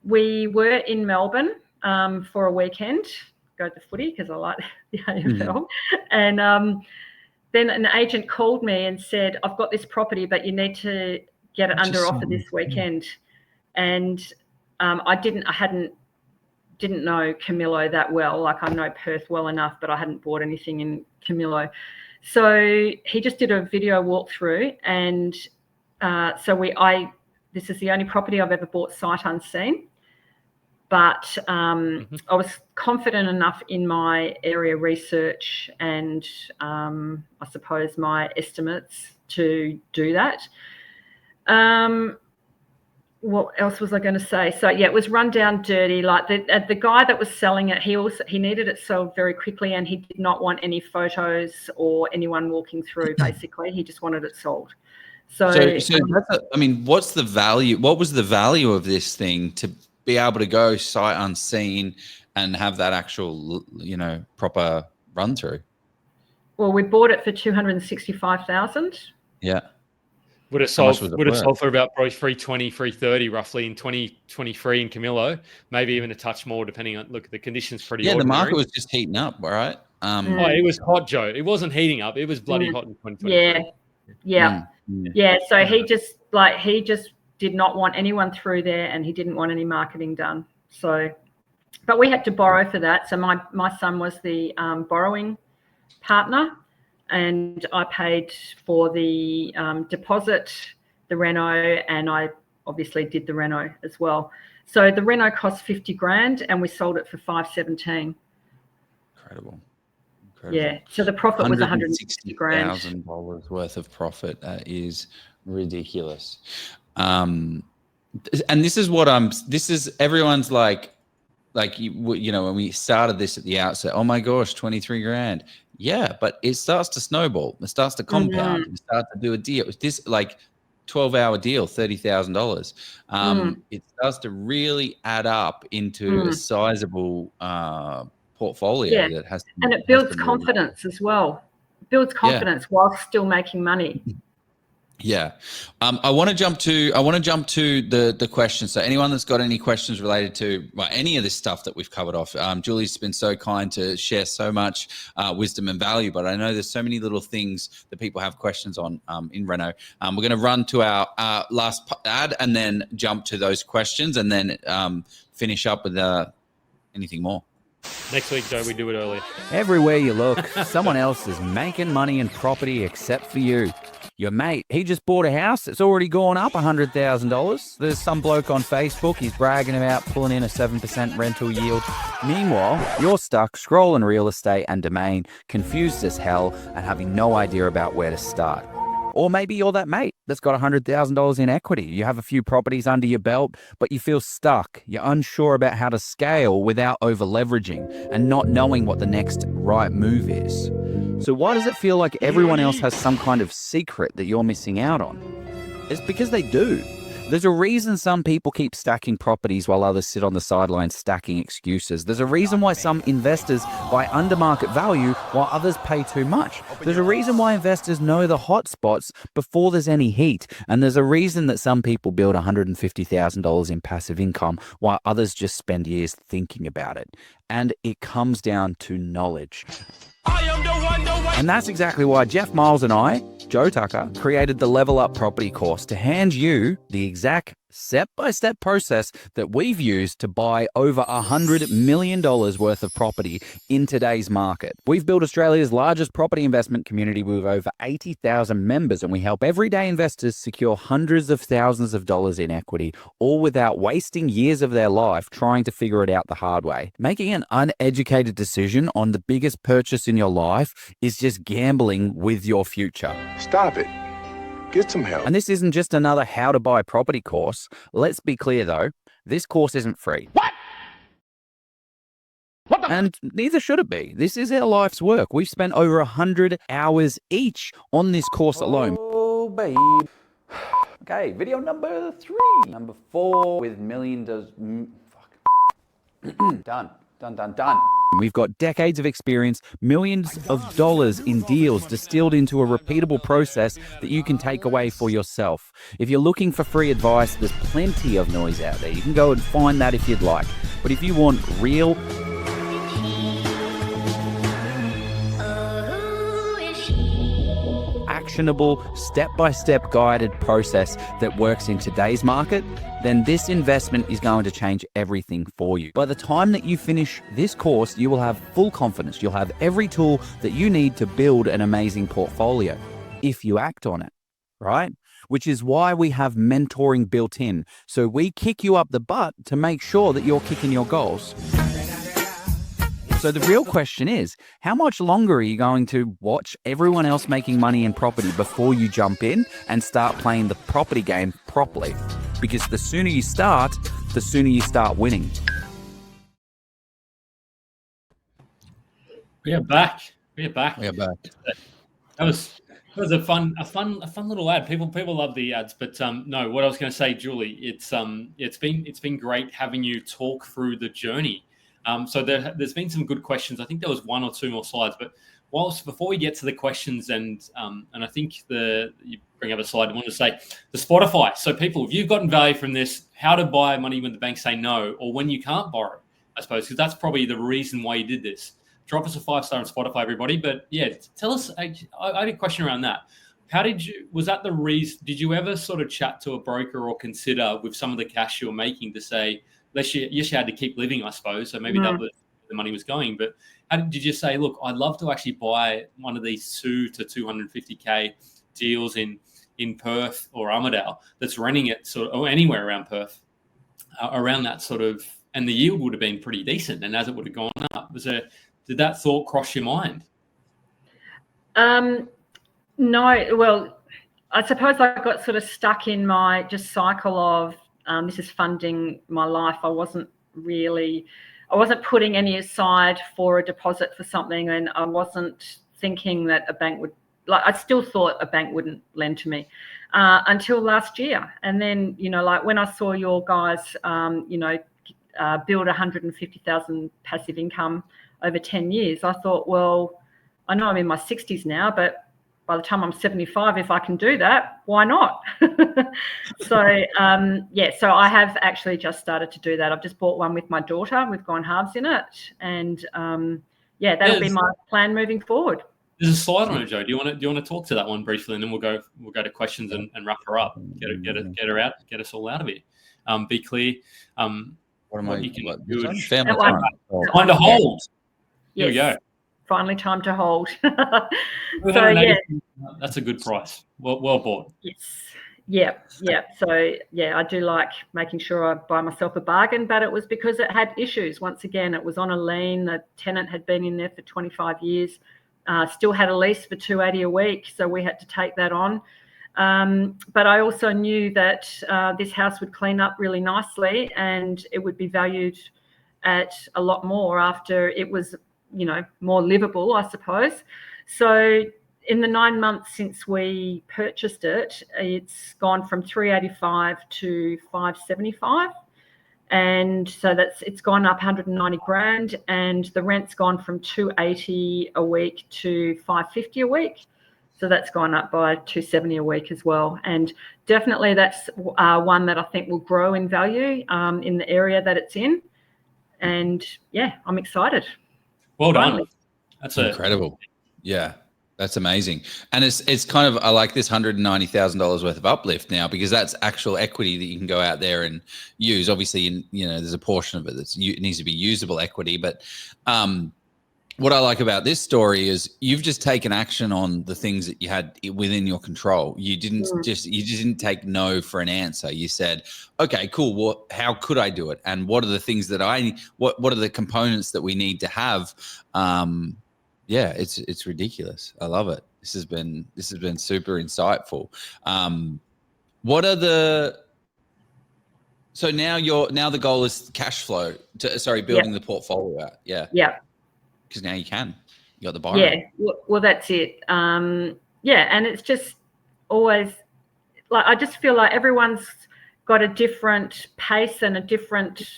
we were in Melbourne for a weekend, go to footy because I like the AFL. And then an agent called me and said, I've got this property, but you need to get it under offer this weekend. And I didn't know Camillo that well. Like, I know Perth well enough, but I hadn't bought anything in Camillo. So he just did a video walkthrough, and this is the only property I've ever bought sight unseen. But I was confident enough in my area research and I suppose my estimates to do that. What else was I going to say? So it was run down dirty. Like the guy that was selling it, he needed it sold very quickly, and he did not want any photos or anyone walking through. Basically, he just wanted it sold. So that's what's the value? What was the value of this thing to be able to go sight unseen and have that actual, proper run through? Well, we bought it for $265,000. Yeah. Would have sold for about probably 320, 330 roughly in 2023 in Camillo, maybe even a touch more depending on, look, the conditions pretty ordinary. The market was just heating up, right? It was hot, Joe. It wasn't heating up. It was bloody hot in 2023. Yeah. So he just did not want anyone through there, and he didn't want any marketing done. So, but we had to borrow for that. So my son was the borrowing partner, and I paid for the deposit, the reno, and I obviously did the reno as well. So the reno cost $50,000, and we sold it for $517,000. Incredible. Yeah. So the profit was $160,000 worth of profit. Is ridiculous. And this is everyone's like, like you know, when we started this at the outset, oh my gosh, 23 grand. Yeah, but it starts to snowball. It starts to compound. You start to do a deal. This like 12-hour deal, $30,000. It starts to really add up into a sizable portfolio that has to, and it builds confidence as well. It builds confidence while still making money. Yeah. I want to jump to the questions. So anyone that's got any questions related to any of this stuff that we've covered off, Julie's been so kind to share so much wisdom and value, but I know there's so many little things that people have questions on in Reno. We're going to run to our last ad and then jump to those questions and then finish up with anything more. Next week, Joe, we do it earlier. Everywhere you look, someone else is making money in property except for you. Your mate, he just bought a house. It's already gone up $100,000. There's some bloke on Facebook. He's bragging about pulling in a 7% rental yield. Meanwhile, you're stuck scrolling real estate and domain, confused as hell, and having no idea about where to start. Or maybe you're that mate that's got $100,000 in equity. You have a few properties under your belt, but you feel stuck. You're unsure about how to scale without over-leveraging and not knowing what the next right move is. So why does it feel like everyone else has some kind of secret that you're missing out on? It's because they do. There's a reason some people keep stacking properties while others sit on the sidelines stacking excuses. There's a reason why some investors buy under market value while others pay too much. There's a reason why investors know the hot spots before there's any heat. And there's a reason that some people build $150,000 in passive income while others just spend years thinking about it. And it comes down to knowledge. And that's exactly why Jeff Miles and I, Joe Tucker, created the Level Up Property course to hand you the exact step-by-step process that we've used to buy over $100 million worth of property in today's market. We've built Australia's largest property investment community with over 80,000 members, and we help everyday investors secure hundreds of thousands of dollars in equity, all without wasting years of their life trying to figure it out the hard way. Making an uneducated decision on the biggest purchase in your life is just gambling with your future. Stop it. Get some help. And this isn't just another how to buy property course. Let's be clear though, this course isn't free. What? And neither should it be. This is our life's work. We've spent over 100 hours each on this course alone. Oh, babe. Okay, video number 3. Number 4 with million does... Done. We've got decades of experience, millions of dollars in deals distilled into a repeatable process that you can take away for yourself. If you're looking for free advice, there's plenty of noise out there. You can go and find that if you'd like. But if you want real, actionable, step-by-step guided process that works in today's market, then this investment is going to change everything for you. By the time that you finish this course, you will have full confidence. You'll have every tool that you need to build an amazing portfolio if you act on it, right? Which is why we have mentoring built in. So we kick you up the butt to make sure that you're kicking your goals. So the real question is, how much longer are you going to watch everyone else making money in property before you jump in and start playing the property game properly? Because the sooner you start, the sooner you start winning. We are back. That was a fun little ad. People love the ads, but no. What I was going to say, Julie, it's been great having you talk through the journey. So there's been some good questions. I think there was 1 or 2 more slides, but before we get to the questions and I think you bring up a slide, I want to say the Spotify. So people, if you've gotten value from this, how to buy money when the banks say no, or when you can't borrow, I suppose, because that's probably the reason why you did this. Drop us a 5-star on Spotify, everybody. But yeah, tell us, I had a question around that. Was that the reason, did you ever sort of chat to a broker or consider with some of the cash you were making to say, yes, you had to keep living, I suppose. So maybe that was the money was going. But how did you say, look, I'd love to actually buy one of these 2 to 250K deals in Perth or Armidale that's renting it or anywhere around Perth, around that sort of, and the yield would have been pretty decent. And as it would have gone up, did that thought cross your mind? No, well, I suppose I got sort of stuck in my just cycle of, this is funding my life. I I wasn't putting any aside for a deposit for something, and I wasn't thinking that a bank would, like, I still thought a bank wouldn't lend to me until last year. And then, you know, like when I saw your guys, build 150,000 passive income over 10 years, I thought, well, I know I'm in my 60s now, but by the time I'm 75, if I can do that, why not? So I have actually just started to do that. I've just bought one with my daughter. We've gone halves in it, and that'll be my plan moving forward. There's a slide on it, Joe. Do you want to talk to that one briefly, and then we'll go to questions and wrap her up. Get her out. Get us all out of here. Be clear. What you can do. Family time. Time to hold. Here we Yes. go. Finally, time to hold. That's a good price. Well bought. Yes. Yeah. So I do like making sure I buy myself a bargain, but it was because it had issues. Once again, it was on a lien. The tenant had been in there for 25 years, still had a lease for $280 a week, so we had to take that on. But I also knew that this house would clean up really nicely, and it would be valued at a lot more after it was, you know, more livable, I suppose. So in the 9 months since we purchased it, it's gone from 385 to 575. And so it's gone up 190 grand, and the rent's gone from 280 a week to 550 a week. So that's gone up by 270 a week as well. And definitely that's one that I think will grow in value in the area that it's in. And yeah, I'm excited. Well done. That's incredible. Yeah, that's amazing. And it's kind of, I like this $190,000 worth of uplift now, because that's actual equity that you can go out there and use. Obviously, there's a portion of it it needs to be usable equity. But what I like about this story is you've just taken action on the things that you had within your control. You didn't didn't take no for an answer. You said, okay, cool. Well, how could I do it? And what are the things that what are the components that we need to have? It's ridiculous. I love it. This has been super insightful. So now the goal is cash flow building the portfolio out. Yeah. Yeah. Because now you got the borrowing. Yeah, well, that's it. And it's just always like, I just feel like everyone's got a different pace and a different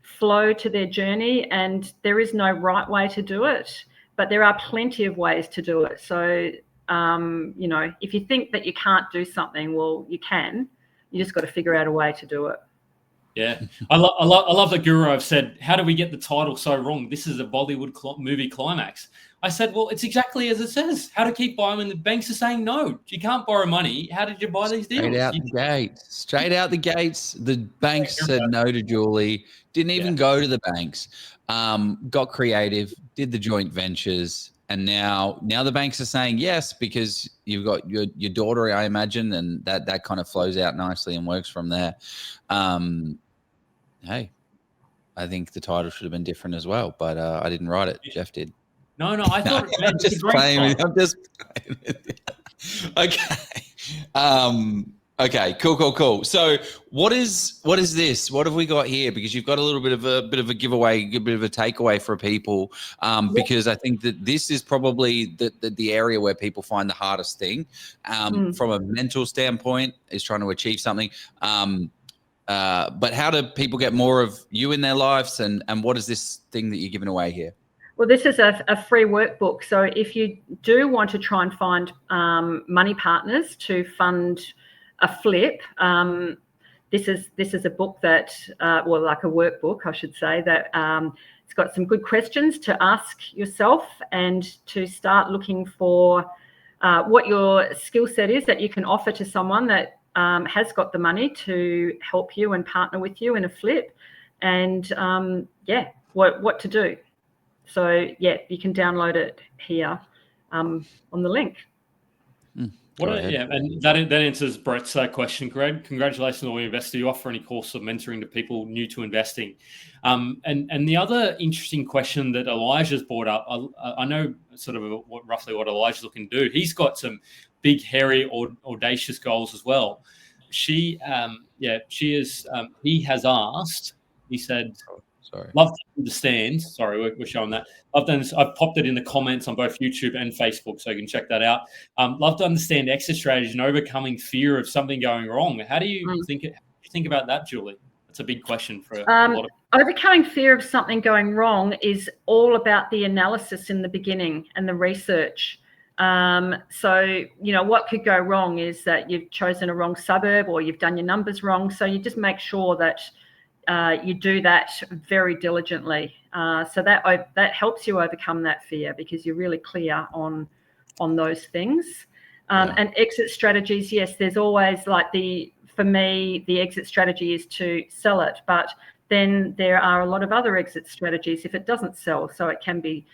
flow to their journey, and there is no right way to do it, but there are plenty of ways to do it. So, if you think that you can't do something, well, you can. You just got to figure out a way to do it. Yeah, I love that Guru. I've said, how do we get the title so wrong? This is a Bollywood movie climax. I said, well, it's exactly as it says. How to keep buying when the banks are saying no. You can't borrow money. How did you buy these deals? Straight out the gates. The banks said no to Julie. Didn't even go to the banks. Got creative. Did the joint ventures. And now the banks are saying yes, because you've got your daughter, I imagine, and that kind of flows out nicely and works from there. Hey, I think the title should have been different as well, but I didn't write it. Jeff did. No, I thought I'm just playing. Okay. Okay, cool. So what is this? What have we got here? Because you've got a little bit of a giveaway, a bit of a takeaway for people. Because I think that this is probably the area where people find the hardest thing from a mental standpoint, is trying to achieve something. But how do people get more of you in their lives, and what is this thing that you're giving away here? Well, this is a free workbook. So if you do want to try and find money partners to fund a flip, this is a book that, like a workbook, I should say, that it's got some good questions to ask yourself, and to start looking for what your skill set is that you can offer to someone that has got the money to help you and partner with you in a flip, and what to do. So you can download it here on the link. And that answers Brett's question, Greg. Congratulations on all your investor. You offer any course of mentoring to people new to investing. And the other interesting question that Elijah's brought up, I know sort of roughly what Elijah's looking to do. He's got some big, hairy, audacious goals as well. He has asked, he said, Sorry. Love to understand. Sorry, we're showing that. I've popped it in the comments on both YouTube and Facebook, so you can check that out. Love to understand exit strategy and overcoming fear of something going wrong. How do you think about that, Julie? That's a big question for a lot of. Overcoming fear of something going wrong is all about the analysis in the beginning and the research. So, what could go wrong is that you've chosen a wrong suburb or you've done your numbers wrong. So you just make sure that you do that very diligently. So that helps you overcome that fear because you're really clear on those things. And exit strategies, yes, there's always for me, the exit strategy is to sell it, but then there are a lot of other exit strategies if it doesn't sell. So it can be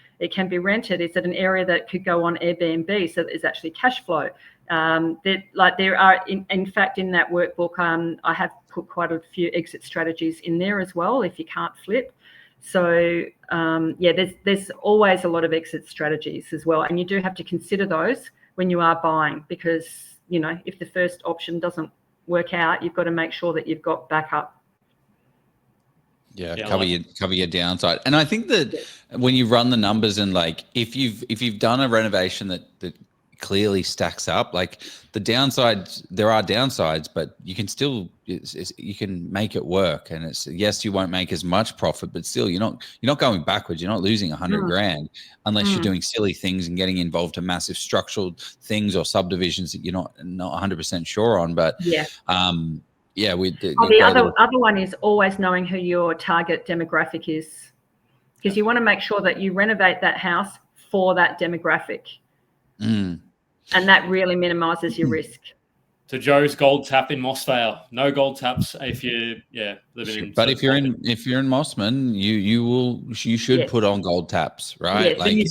rented. Is it an area that could go on Airbnb so that there's actually cash flow? There are, in fact, in that workbook, I have put quite a few exit strategies in there as well if you can't flip. So there's always a lot of exit strategies as well, and you do have to consider those when you are buying because if the first option doesn't work out, you've got to make sure that you've got backup. Yeah, cover your downside. And I think that when you run the numbers and if you've done a renovation that clearly stacks up, the downsides, there are downsides, but you can still you can make it work. And it's yes, you won't make as much profit, but still you're not going backwards. You're not losing 100 grand unless you're doing silly things and getting involved in massive structural things or subdivisions that you're not 100% sure on. But the other one is always knowing who your target demographic is, because you want to make sure that you renovate that house for that demographic, and that really minimises your risk. To Joe's gold tap in Mossvale, no gold taps if you living in. But if you're in Mossman, you should put on gold taps, right? Yeah. Did you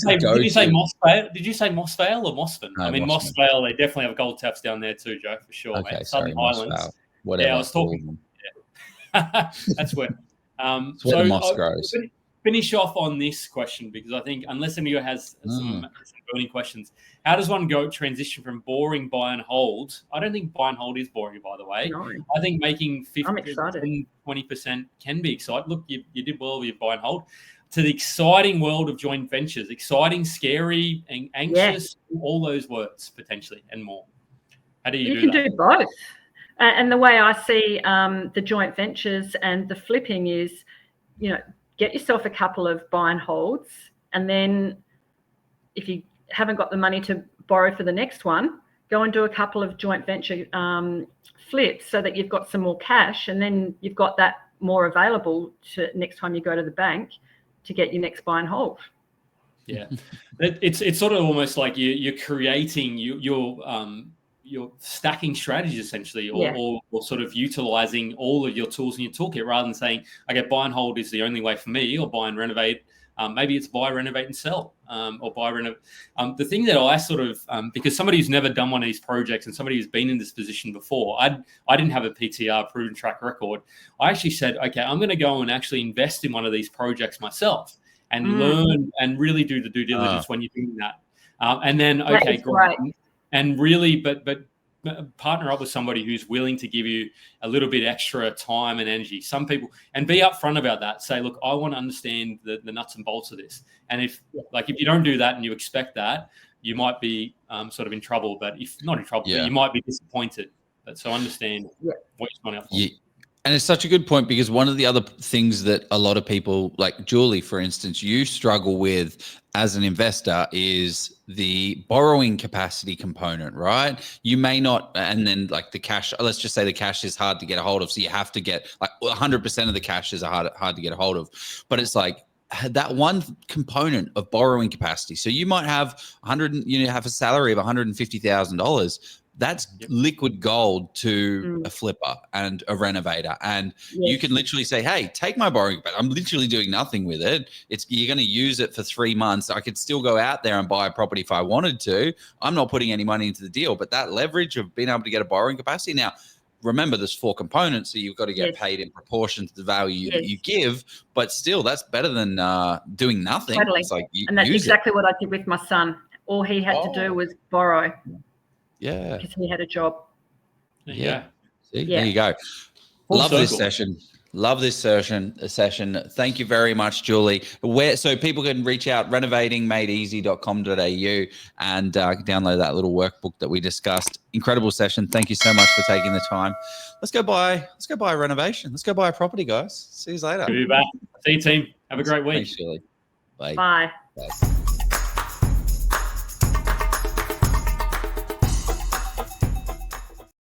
say Mossvale? Did you say Mossvale or Mossman? No, I mean Mossvale, they definitely have gold taps down there too, Joe, for sure. Okay, mate. sorry, Southern Highlands. Mossvale. Whatever. Yeah, I was talking. Yeah. That's where. It's where the moss grows. Finish off on this question because I think unless anyone has some burning questions, how does one transition from boring buy and hold? I don't think buy and hold is boring, by the way. No. I think making 20% can be exciting. Look, you did well with your buy and hold. To the exciting world of joint ventures, exciting, scary, and anxious, all those words potentially and more. How do you do that? You can do both. And the way I see the joint ventures and the flipping is, get yourself a couple of buy and holds, and then if you haven't got the money to borrow for the next one, go and do a couple of joint venture flips so that you've got some more cash, and then you've got that more available to next time you go to the bank to get your next buy and hold. Yeah, it's sort of almost like you're creating you're stacking strategies essentially, or sort of utilizing all of your tools in your toolkit rather than saying, okay, buy and hold is the only way for me, or buy and renovate. Maybe it's buy, renovate, and sell, or buy, renovate. The thing that I sort of, because somebody who's never done one of these projects and somebody who's been in this position before, I didn't have a PTR, proven track record. I actually said, okay, I'm going to go and actually invest in one of these projects myself and learn and really do the due diligence when you're doing that. And then, okay, great. And really, but partner up with somebody who's willing to give you a little bit extra time and energy. Some people, and be upfront about that. Say, look, I want to understand the nuts and bolts of this. And if you don't do that and you expect that, you might be sort of in trouble. But if not in trouble, but you might be disappointed. So understand what you're signing up for. Yeah. And it's such a good point because one of the other things that a lot of people, like Julie, for instance, you struggle with as an investor is the borrowing capacity component, right? You may not, and then the cash, let's just say the cash is hard to get a hold of. So you have to get 100% of the cash is hard to get a hold of. But it's that one component of borrowing capacity. So you might have have a salary of $150,000. That's liquid gold to a flipper and a renovator. And you can literally say, hey, take my borrowing, but I'm literally doing nothing with it. You're going to use it for 3 months. I could still go out there and buy a property if I wanted to. I'm not putting any money into the deal, but that leverage of being able to get a borrowing capacity. Now, remember, there's 4 components, so you've got to get paid in proportion to the value that you give, but still that's better than doing nothing. Totally. It's and that's exactly what I did with my son. All he had to do was borrow. Yeah. Because he had a job. Yeah. See, there you go. Love this session. Love this session. Thank you very much, Julie. So people can reach out, renovatingmadeeasy.com.au, and download that little workbook that we discussed. Incredible session. Thank you so much for taking the time. Let's go buy a renovation. Let's go buy a property, guys. See you later. Good to be back. See you, team. Have a great week. Thanks, Julie. Bye. Bye. Bye.